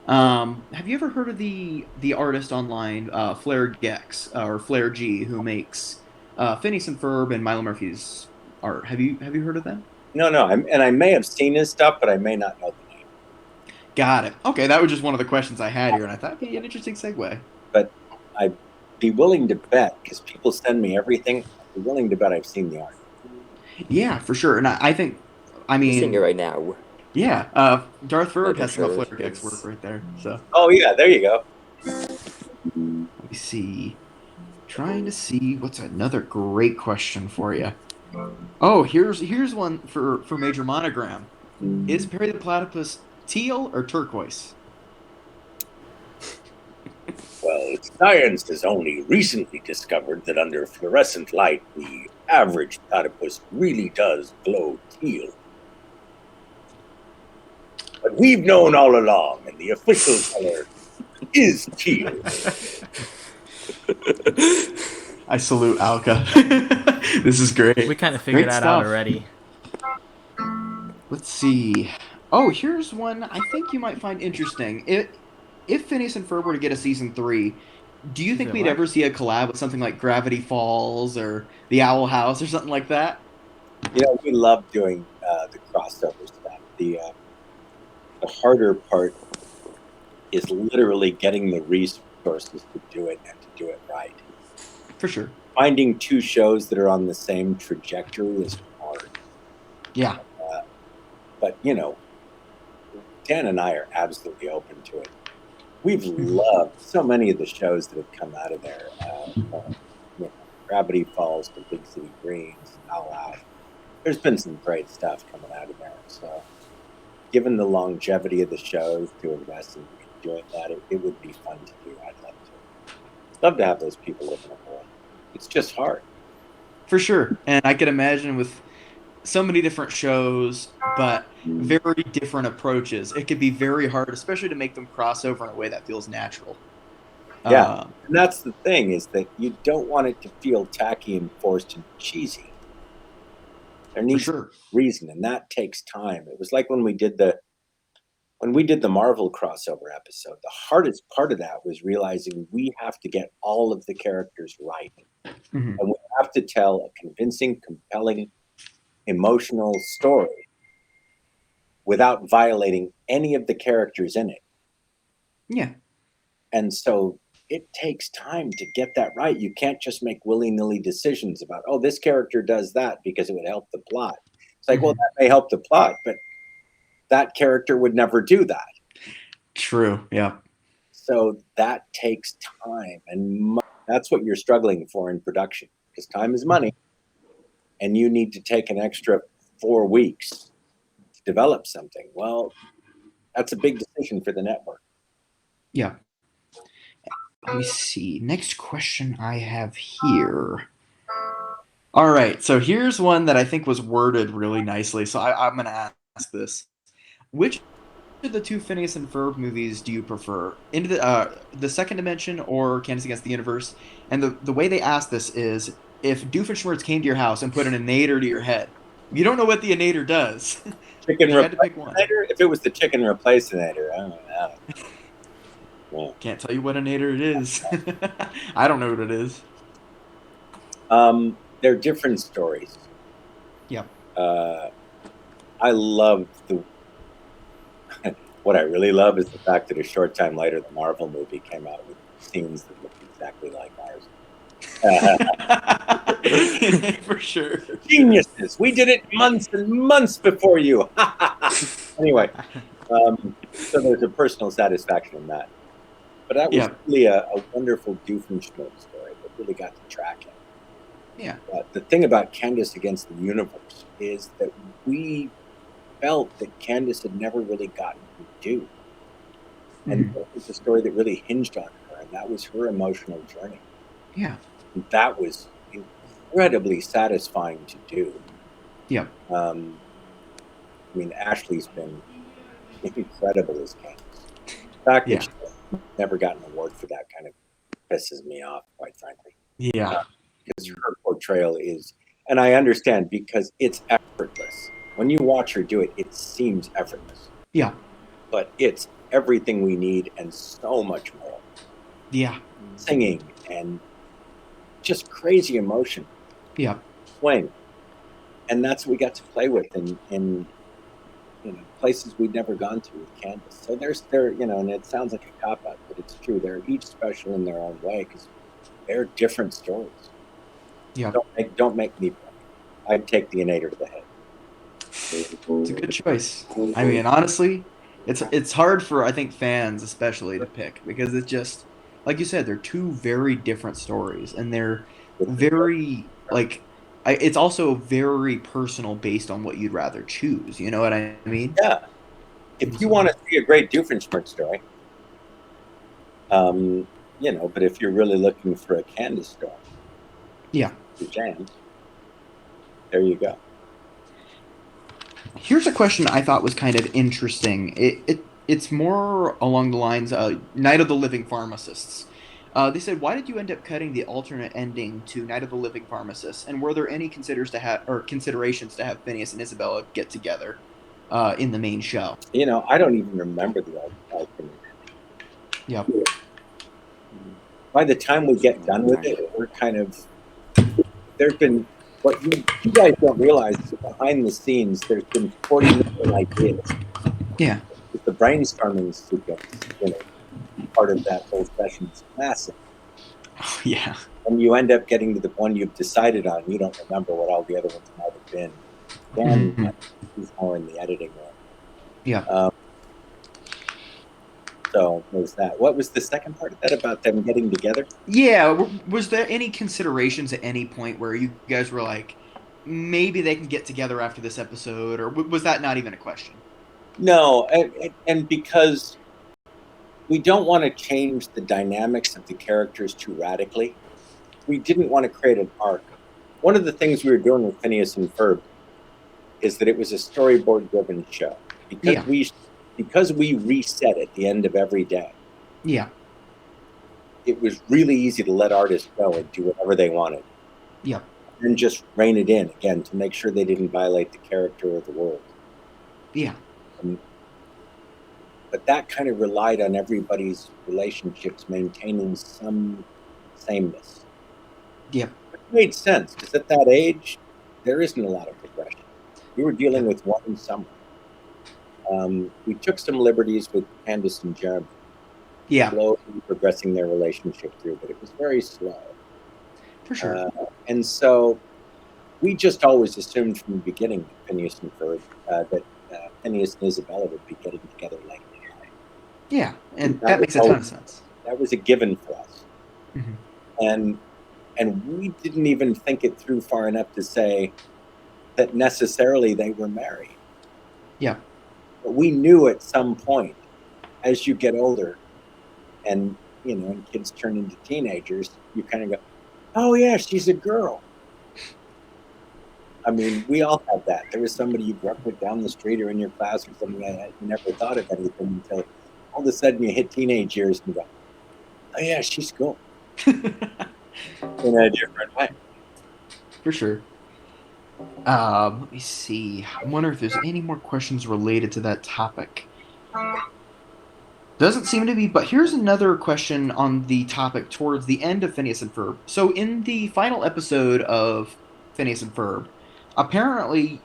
Have you ever heard of the artist online, Flair Gex or Flair G, who makes Phineas and Ferb and Milo Murphy's art? Have you heard of them? No, and I may have seen his stuff, but I may not know the name. Got it. Okay, that was just one of the questions I had here, and I thought it'd be an interesting segue. But I'd be willing to bet, because people send me everything, I'd be willing to bet I've seen the art. Yeah, for sure. And I think, I You're seeing it mean, right now. yeah, Darth Ferb Making has some of sure Flair Gex work it's- right there. So Oh, yeah, there you go. let me see. Trying to see what's another great question for you. Oh, here's one for Major Monogram. Is Perry the Platypus teal or turquoise? Well, science has only recently discovered that under fluorescent light, the average platypus really does glow teal. But we've known all along, and the official color is teal. I salute Alka. This is great. We kind of figured Great that out stuff. already. Let's see. Oh, here's one I think you might find interesting. If Phineas and Ferb were to get a season 3, do you think it we'd what? ever see a collab with something like Gravity Falls or The Owl House or something like that? You know, we love doing the crossover stuff. The harder part is literally getting the resources to do it and to do it right. For sure. Finding two shows that are on the same trajectory is hard. Yeah. But, you know, Dan and I are absolutely open to it. We've loved so many of the shows that have come out of there. Gravity Falls, The Big City Greens, Owl House. There's been some great stuff coming out of there. So, given the longevity of the shows, to invest in doing that, it would be fun to do. I'd love to. Love to have those people living aboard. It's just hard. For sure. And I could imagine with so many different shows, but very different approaches, it could be very hard, especially to make them cross over in a way that feels natural. Yeah. And that's the thing, is that you don't want it to feel tacky and forced and cheesy. There needs sure. reason, and that takes time. It was like when we did the Marvel crossover episode. The hardest part of that was realizing we have to get all of the characters right. Mhm. And we have to tell a convincing, compelling, emotional story without violating any of the characters in it. Yeah. And so it takes time to get that right. You can't just make willy-nilly decisions about, oh, this character does that because it would help the plot. It's like, well, that may help the plot, but that character would never do that. True. Yeah. So that takes time, and that's what you're struggling for in production, because time is money, and you need to take an extra 4 weeks to develop something. Well, that's a big decision for the network. Yeah. Let me see. Next question I have here. All right, so here's one that I think was worded really nicely. So I'm going to ask this: which of the two Phineas and Ferb movies do you prefer? Into the Second Dimension or Candace Against the Universe? And the way they ask this is, if Doofenshmirtz came to your house and put an inator to your head, you don't know what the inator does. Chicken You had to pick one. replacinator? If it was the chicken replacinator, I don't know. Yeah. Can't tell you what inator it is. I don't know what it is. They're different stories. Yep. I love the. What I really love is the fact that a short time later, the Marvel movie came out with scenes that look exactly like ours. For sure. Geniuses! We did it months and months before you. Anyway, so there's a personal satisfaction in that. But that was Yeah. really a wonderful Doofenshmirtz story that really got to track him. Yeah. The thing about Candace Against the Universe is that we felt that Candace had never really gotten to do. And it was a story that really hinged on her, and that was her emotional journey. Yeah. And that was incredibly satisfying to do. Yeah. I mean, Ashley's been incredible as Candace. The fact that she's never gotten an award for that kind of pisses me off, quite frankly. Yeah. Because her portrayal is, and I understand because it's effortless. When you watch her do it, it seems effortless. Yeah. But it's everything we need and so much more. Yeah. Singing and just crazy emotion. Yeah. Swing. And that's what we got to play with in places we'd never gone to with Candace. So they're and it sounds like a cop-out, but it's true. They're each special in their own way because they're different stories. Yeah. Don't make me. I'd take the inator to the head. It's a good choice. I mean, honestly, it's hard for, I think, fans especially to pick because it's just like you said, they're two very different stories, and they're very it's also very personal based on what you'd rather choose. You know what I mean? Yeah. If you want to see a great Doofenshmirtz story, but if you're really looking for a Candace story, yeah, your jam, there you go. Here's a question I thought was kind of interesting. It's more along the lines of Night of the Living Pharmacists. They said, why did you end up cutting the alternate ending to Night of the Living Pharmacists? And were there any considerations to have Phineas and Isabella get together in the main show? I don't even remember the alternate ending. Yeah. By the time we get done with it, we're kind of there's been what you guys don't realize is behind the scenes. There's been 40 million ideas. Yeah. The brainstorming sequence, part of that whole session is massive. Yeah. And you end up getting to the one you've decided on. You don't remember what all the other ones might have been. Dan is more in the editing room. Yeah. So there's that. What was the second part of that about them getting together? Yeah. Was there any considerations at any point where you guys were like, maybe they can get together after this episode, or was that not even a question? No, and because we don't want to change the dynamics of the characters too radically, we didn't want to create an arc. One of the things we were doing with Phineas and Ferb is that it was a storyboard-driven show. Because we reset at the end of every day. Yeah. It was really easy to let artists go and do whatever they wanted. Yeah. And just rein it in, again, to make sure they didn't violate the character or the world. Yeah. But that kind of relied on everybody's relationships maintaining some sameness. Yeah. It made sense, because at that age, there isn't a lot of progression. We were dealing with one summer. We took some liberties with Candace and Jeremy. Yeah. Slowly progressing their relationship through, but it was very slow. For sure. And so we just always assumed from the beginning that Phineas and Ferb, that Phineas and Isabella would be getting together like that. Yeah, and that makes a ton of sense. That was a given for us. Mm-hmm. And we didn't even think it through far enough to say that necessarily they were married. Yeah. But we knew at some point, as you get older, and and kids turn into teenagers, you kind of go, oh yeah, she's a girl. I mean, we all have that. There was somebody you grew up with down the street or in your class or something like that. You never thought of anything until all of a sudden you hit teenage years and go, oh yeah, she's cool. In a different way. For sure. Let me see. I wonder if there's any more questions related to that topic. Doesn't seem to be, but here's another question on the topic towards the end of Phineas and Ferb. So, in the final episode of Phineas and Ferb, apparently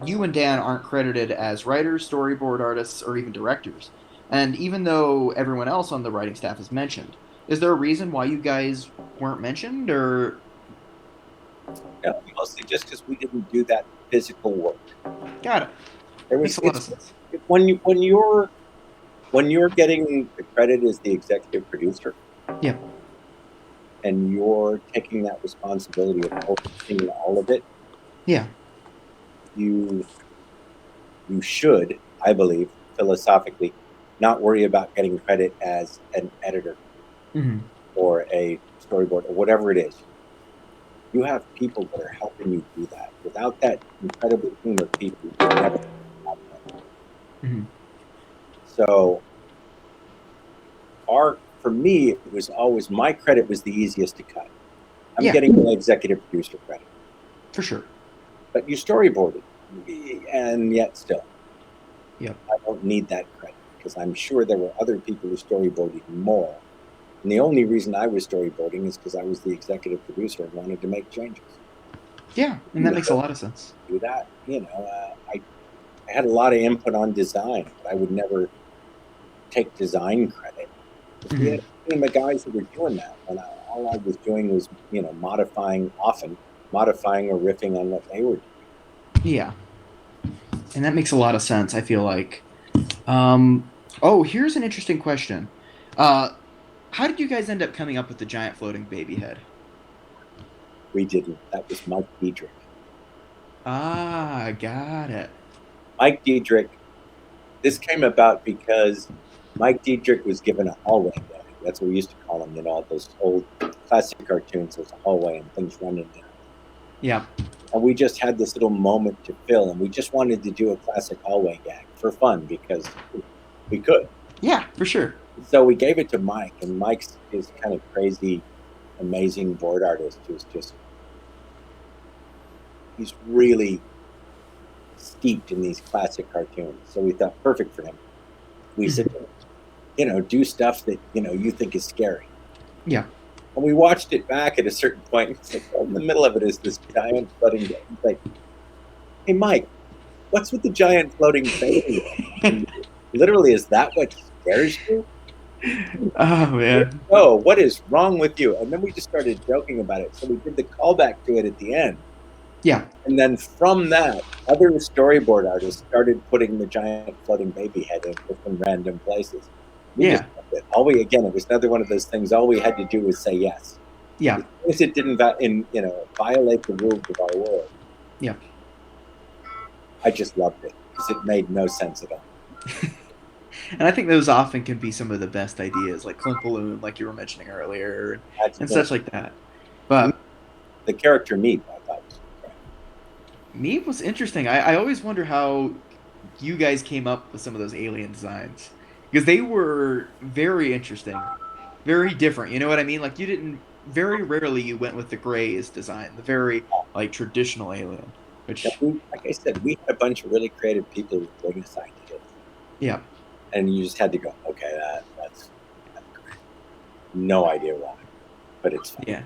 you and Dan aren't credited as writers, storyboard artists, or even directors. And even though everyone else on the writing staff is mentioned, is there a reason why you guys weren't mentioned, or? No, mostly just because we didn't do that physical work. Got it. Makes a lot of sense. When you're getting the credit as the executive producer, yeah, and you're taking that responsibility of overseeing all of it, yeah, you should, I believe, philosophically, not worry about getting credit as an editor or a storyboard or whatever it is. You have people that are helping you do that. Without that incredible team of people, you can never have that. So, for me, it was always my credit was the easiest to cut. I'm getting the executive producer credit. For sure. But you storyboarded, and yet still, I don't need that credit because I'm sure there were other people who storyboarded more. And the only reason I was storyboarding is because I was the executive producer and wanted to make changes. Yeah, and that makes a lot of sense. Do that, I had a lot of input on design, but I would never take design credit. We had a team of guys that were doing that, and all I was doing was, modifying or riffing on what they were doing. Yeah, and that makes a lot of sense. I feel like. Here's an interesting question. How did you guys end up coming up with the giant floating baby head? We didn't. That was Mike Diedrich. Ah, got it. Mike Diedrich. This came about because Mike Diedrich was given a hallway gag. That's what we used to call them, those old classic cartoons. There's a hallway and things running down. Yeah. And we just had this little moment to fill, and we just wanted to do a classic hallway gag for fun because we could. Yeah, for sure. So we gave it to Mike, and Mike's is kind of crazy, amazing board artist who's he's really steeped in these classic cartoons. So we thought perfect for him. We said, do stuff that, you think is scary. Yeah. And we watched it back at a certain point. It's like, in the middle of it is this giant floating baby. He's like, hey, Mike, what's with the giant floating baby? Literally, is that what scares you? Oh, man. Oh, what is wrong with you? And then we just started joking about it. So we did the callback to it at the end. Yeah. And then from that, other storyboard artists started putting the giant floating baby head in different random places. It was another one of those things. All we had to do was say yes. Yeah. As long as it didn't violate the rules of our world. Yeah. I just loved it because it made no sense at all. And I think those often can be some of the best ideas, like Clint Balloon, like you were mentioning earlier, and such like that. But the character Meep, I thought was great. Meep was interesting. I always wonder how you guys came up with some of those alien designs, because they were very interesting, very different. You know what I mean? Like very rarely you went with the Gray's design, the very traditional alien. Which, like I said, we had a bunch of really creative people who bring us ideas. Yeah. And you just had to go, okay, that's great. No idea why, but it's fun. Yeah.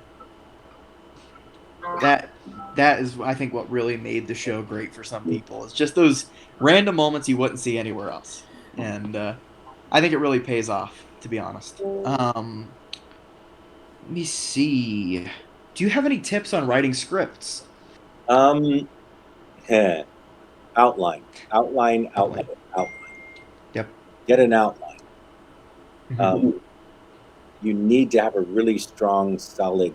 That is, I think, what really made the show great for some people. It's just those random moments you wouldn't see anywhere else, and I think it really pays off, to be honest. Let me see. Do you have any tips on writing scripts? Outline. Yep. Get an outline. You need to have a really strong, solid,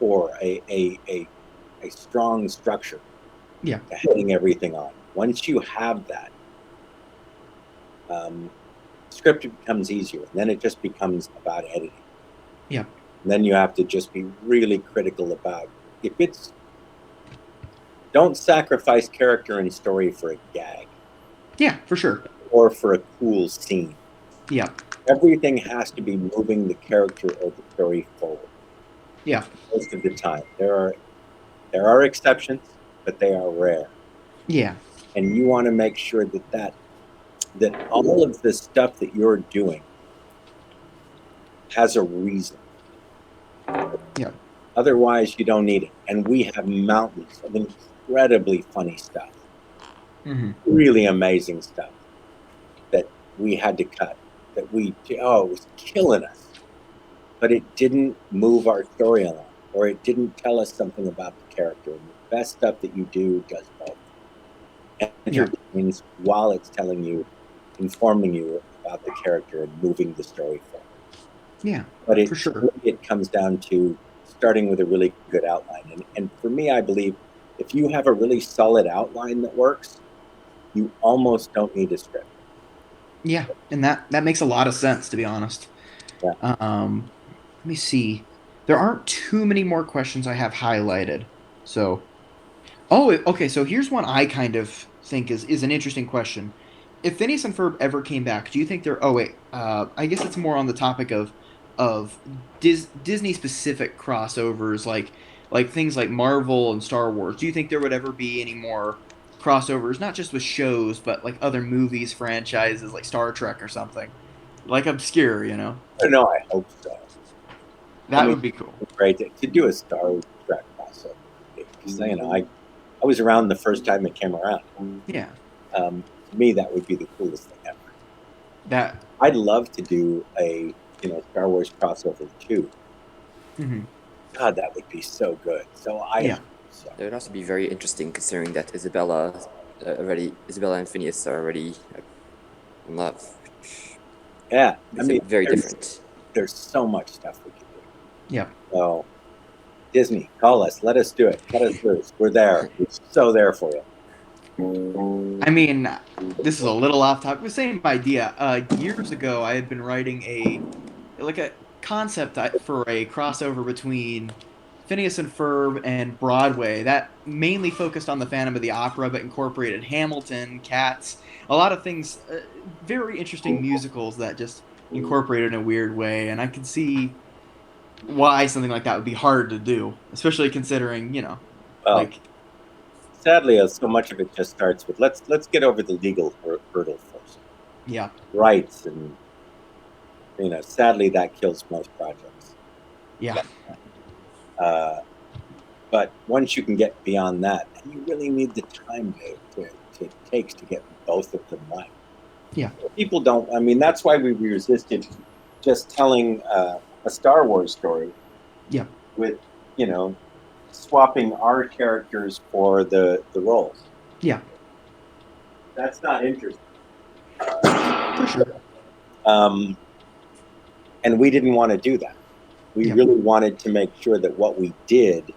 or a strong structure. Yeah. Hitting everything on. Once you have that, script becomes easier. And then it just becomes about editing. Yeah. And then you have to just be really critical about if it's. Don't sacrifice character and story for a gag. Yeah, for sure. Or for a cool scene. Yeah. Everything has to be moving the character or the story forward. Yeah. Most of the time. There are exceptions, but they are rare. Yeah. And you want to make sure that all of the stuff that you're doing has a reason. Yeah. Otherwise, you don't need it. And we have mountains of incredibly funny stuff. Mm-hmm. Really amazing stuff that we had to cut. That it was killing us. But it didn't move our story along, or it didn't tell us something about the character. And the best stuff that you do does both. Entertains while it's telling you, informing you about the character and moving the story forward. Yeah, but for sure. It comes down to starting with a really good outline. And for me, I believe if you have a really solid outline that works, you almost don't need a script. Yeah, and that makes a lot of sense, to be honest. Yeah. Let me see. There aren't too many more questions I have highlighted. So, okay. So here's one I kind of think is an interesting question. If Phineas and Ferb ever came back, do you think they're? Oh wait, I guess it's more on the topic of Disney specific crossovers, like things like Marvel and Star Wars. Do you think there would ever be any more crossovers, not just with shows, but like other movies, franchises, like Star Trek or something, like obscure, you know? No, I hope so. That would be cool. Great to do a Star Trek crossover, because I was around the first time it came around. Yeah. To me, that would be the coolest thing ever. That I'd love to do a Star Wars crossover too. Mm-hmm. God, that would be so good. So Yeah. So. It would also be very interesting considering that Isabella and Phineas are already in love. Yeah, Very different. There's so much stuff we could do. Yeah. So Disney, call us. Let us do it. Let us do it. We're there. We're so there for you. I mean, this is a little off topic. The same idea. Years ago, I had been writing a concept for a crossover between Phineas and Ferb and Broadway that mainly focused on the Phantom of the Opera, but incorporated Hamilton, Cats, a lot of things, very interesting musicals that just incorporated in a weird way. And I could see why something like that would be hard to do, especially considering, sadly, so much of it just starts with let's get over the legal hurdle first. Yeah. Rights, and sadly that kills most projects. Yeah. But once you can get beyond that, and you really need the time it takes to get both of them right. Yeah. People don't. I mean, that's why we resisted just telling a Star Wars story. Yeah. With swapping our characters for the roles. Yeah. That's not interesting. For sure. And we didn't want to do that. We really wanted to make sure that what we did,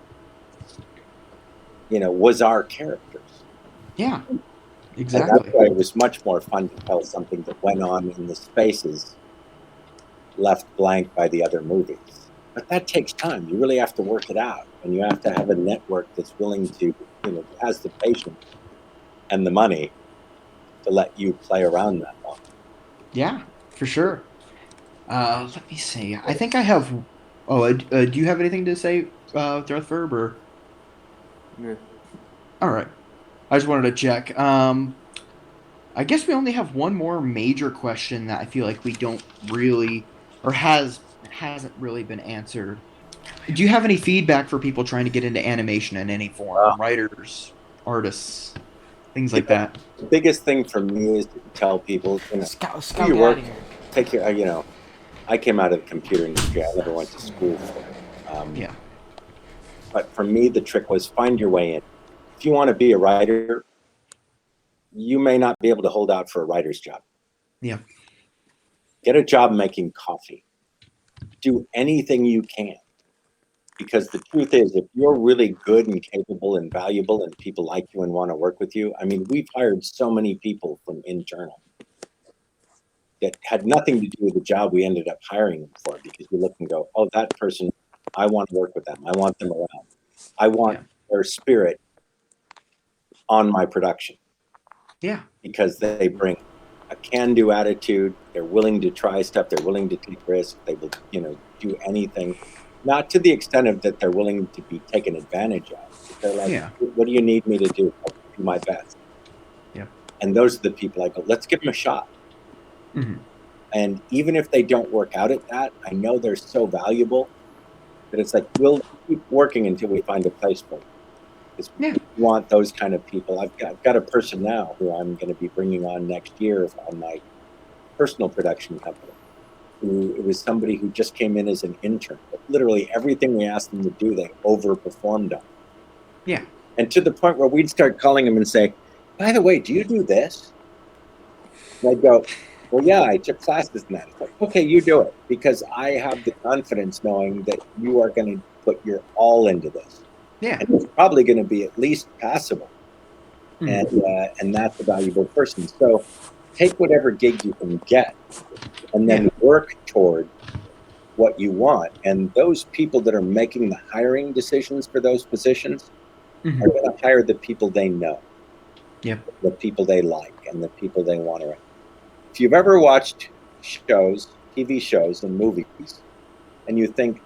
was our characters. Yeah. Exactly. And that's why it was much more fun to tell something that went on in the spaces left blank by the other movies. But that takes time. You really have to work it out, and you have to have a network that's willing to, has the patience and the money to let you play around that long. Yeah, for sure. Let me see. I think I have. Oh, do you have anything to say, Darth Ferb? Or? Yeah. All right. I just wanted to check. I guess we only have one more major question that I feel like we don't really, or hasn't really been answered. Do you have any feedback for people trying to get into animation in any form? Writers, artists, things like that. The biggest thing for me is to tell people, Scout you work, out of here. take your, I came out of the computer industry. I never went to school for it. Yeah. But for me, the trick was find your way in. If you want to be a writer, you may not be able to hold out for a writer's job. Yeah. Get a job making coffee. Do anything you can. Because the truth is, if you're really good and capable and valuable and people like you and want to work with you, I mean, we've hired so many people from internal. that had nothing to do with the job we ended up hiring them for, because we look and go, oh, that person, I want to work with them. I want them around. I want their spirit on my production. Yeah. Because they bring a can-do attitude. They're willing to try stuff. They're willing to take risks. They will, do anything. Not to the extent of that they're willing to be taken advantage of. They're like, what do you need me to do? I'll do my best. Yeah. And those are the people I go, let's give them a shot. Mm-hmm. And even if they don't work out at that, I know they're so valuable that it's like, we'll keep working until we find a place for them. We want those kind of people. I've got a person now who I'm going to be bringing on next year on my personal production company. It was somebody who just came in as an intern. But literally everything we asked them to do, they overperformed on. Yeah. And to the point where we'd start calling them and say, by the way, do you do this? And I'd go, well, yeah, I took classes in that. It's like, okay, you do it, because I have the confidence knowing that you are going to put your all into this. Yeah. And it's probably going to be at least passable. And that's a valuable person. So take whatever gig you can get and then work toward what you want. And those people that are making the hiring decisions for those positions are going to hire the people they know, the people they like, and the people they want around. If you've ever watched shows, TV shows and movies, and you think,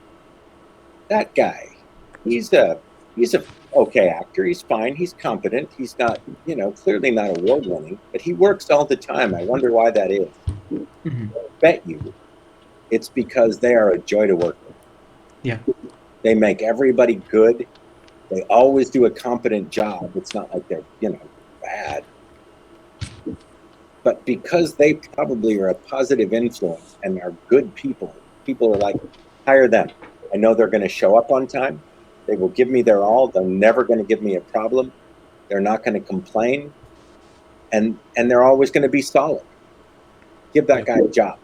that guy, he's a okay actor. He's fine. He's competent. He's not, clearly not award winning, but he works all the time. I wonder why that is. I bet you it's because they are a joy to work with. Yeah. They make everybody good. They always do a competent job. It's not like they're, bad. But because they probably are a positive influence and are good people are like, hire them. I know they're going to show up on time. They will give me their all. They're never going to give me a problem. They're not going to complain. And they're always going to be solid. Give that guy a job.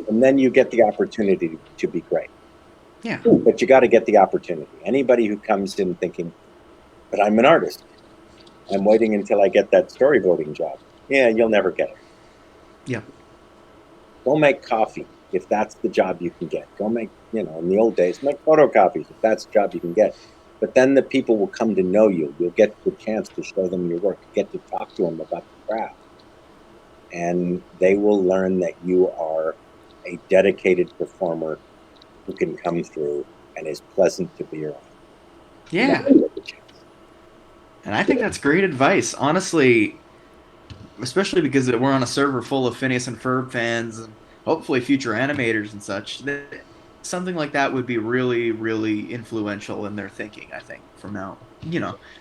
And then you get the opportunity to be great. Yeah. But you got to get the opportunity. Anybody who comes in thinking, but I'm an artist. I'm waiting until I get that storyboarding job. Yeah, you'll never get it. Yeah. Go make coffee if that's the job you can get. Go make, in the old days, make photocopies if that's the job you can get. But then the people will come to know you. You'll get the chance to show them your work, get to talk to them about the craft. And they will learn that you are a dedicated performer who can come through and is pleasant to be around. Yeah. And I think that's great advice. Honestly, especially because we're on a server full of Phineas and Ferb fans and hopefully future animators and such, that something like that would be really, really influential in their thinking, I think, from now,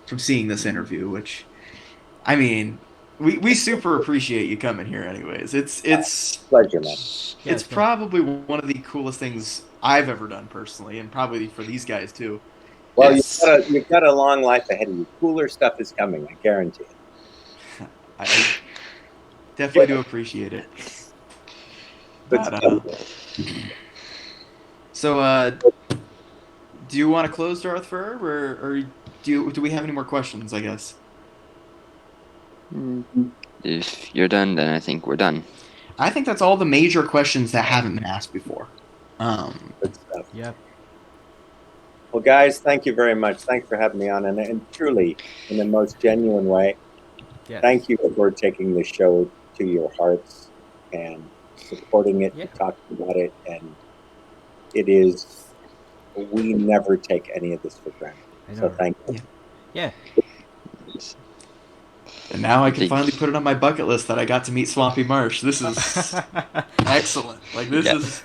from seeing this interview, which, I mean, we super appreciate you coming here anyways. It's pleasure, man. It's probably one of the coolest things I've ever done personally, and probably for these guys too. Well, you've got a long life ahead of you. Cooler stuff is coming, I guarantee it. I definitely do appreciate it. So, do you want to close Darth Ferb, or do we have any more questions, I guess? If you're done, then I think we're done. I think that's all the major questions that haven't been asked before. Good stuff. Yep. Well, guys, thank you very much. Thanks for having me on, and truly, in the most genuine way, thank you for taking the show to your hearts and supporting it, talking about it, and it is, we never take any of this for granted. So thank you. Yeah. And now I can finally put it on my bucket list that I got to meet Swampy Marsh. This is excellent. Like, this is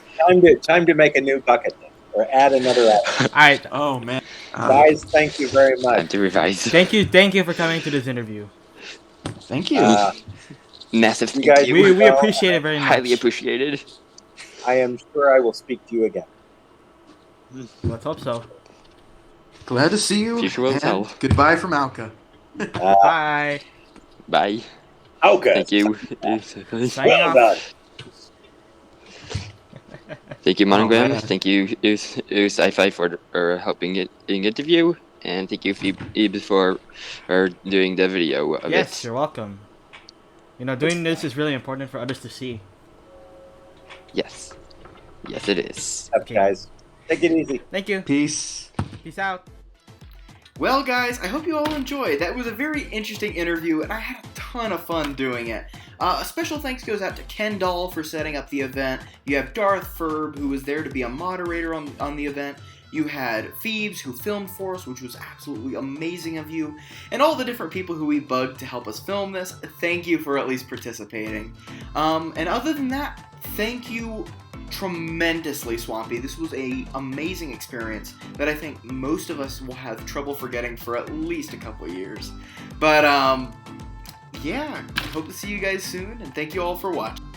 time to make a new bucket list or add another add. Oh man, guys, thank you very much. Time to revise. Thank you for coming to this interview. Thank you. Massive thank guys, you. We appreciate it very much. Highly appreciated. I am sure I will speak to you again. Let's hope so. Glad to see you. Future will tell. Goodbye from Alka. Bye. Bye. Okay. Thank you. Signing off. Thank you, Monogram. man. Thank you, Sci-Fi, for helping it in interview, and thank you, Phoebe, for doing the video of it. Yes, you're welcome. You know, doing this is really important for others to see. Yes. Yes, it is. Up, guys. Take it easy. Thank you. Peace. Peace out. Well, guys, I hope you all enjoyed. That was a very interesting interview, and I had a ton of fun doing it. A special thanks goes out to Kendall for setting up the event. You have Darth, Ferb, who was there to be a moderator on the event. You had Phoebes, who filmed for us, which was absolutely amazing of you. And all the different people who we bugged to help us film this, thank you for at least participating. And other than that, thank you tremendously, Swampy. This was an amazing experience that I think most of us will have trouble forgetting for at least a couple of years. But, yeah, hope to see you guys soon, and thank you all for watching.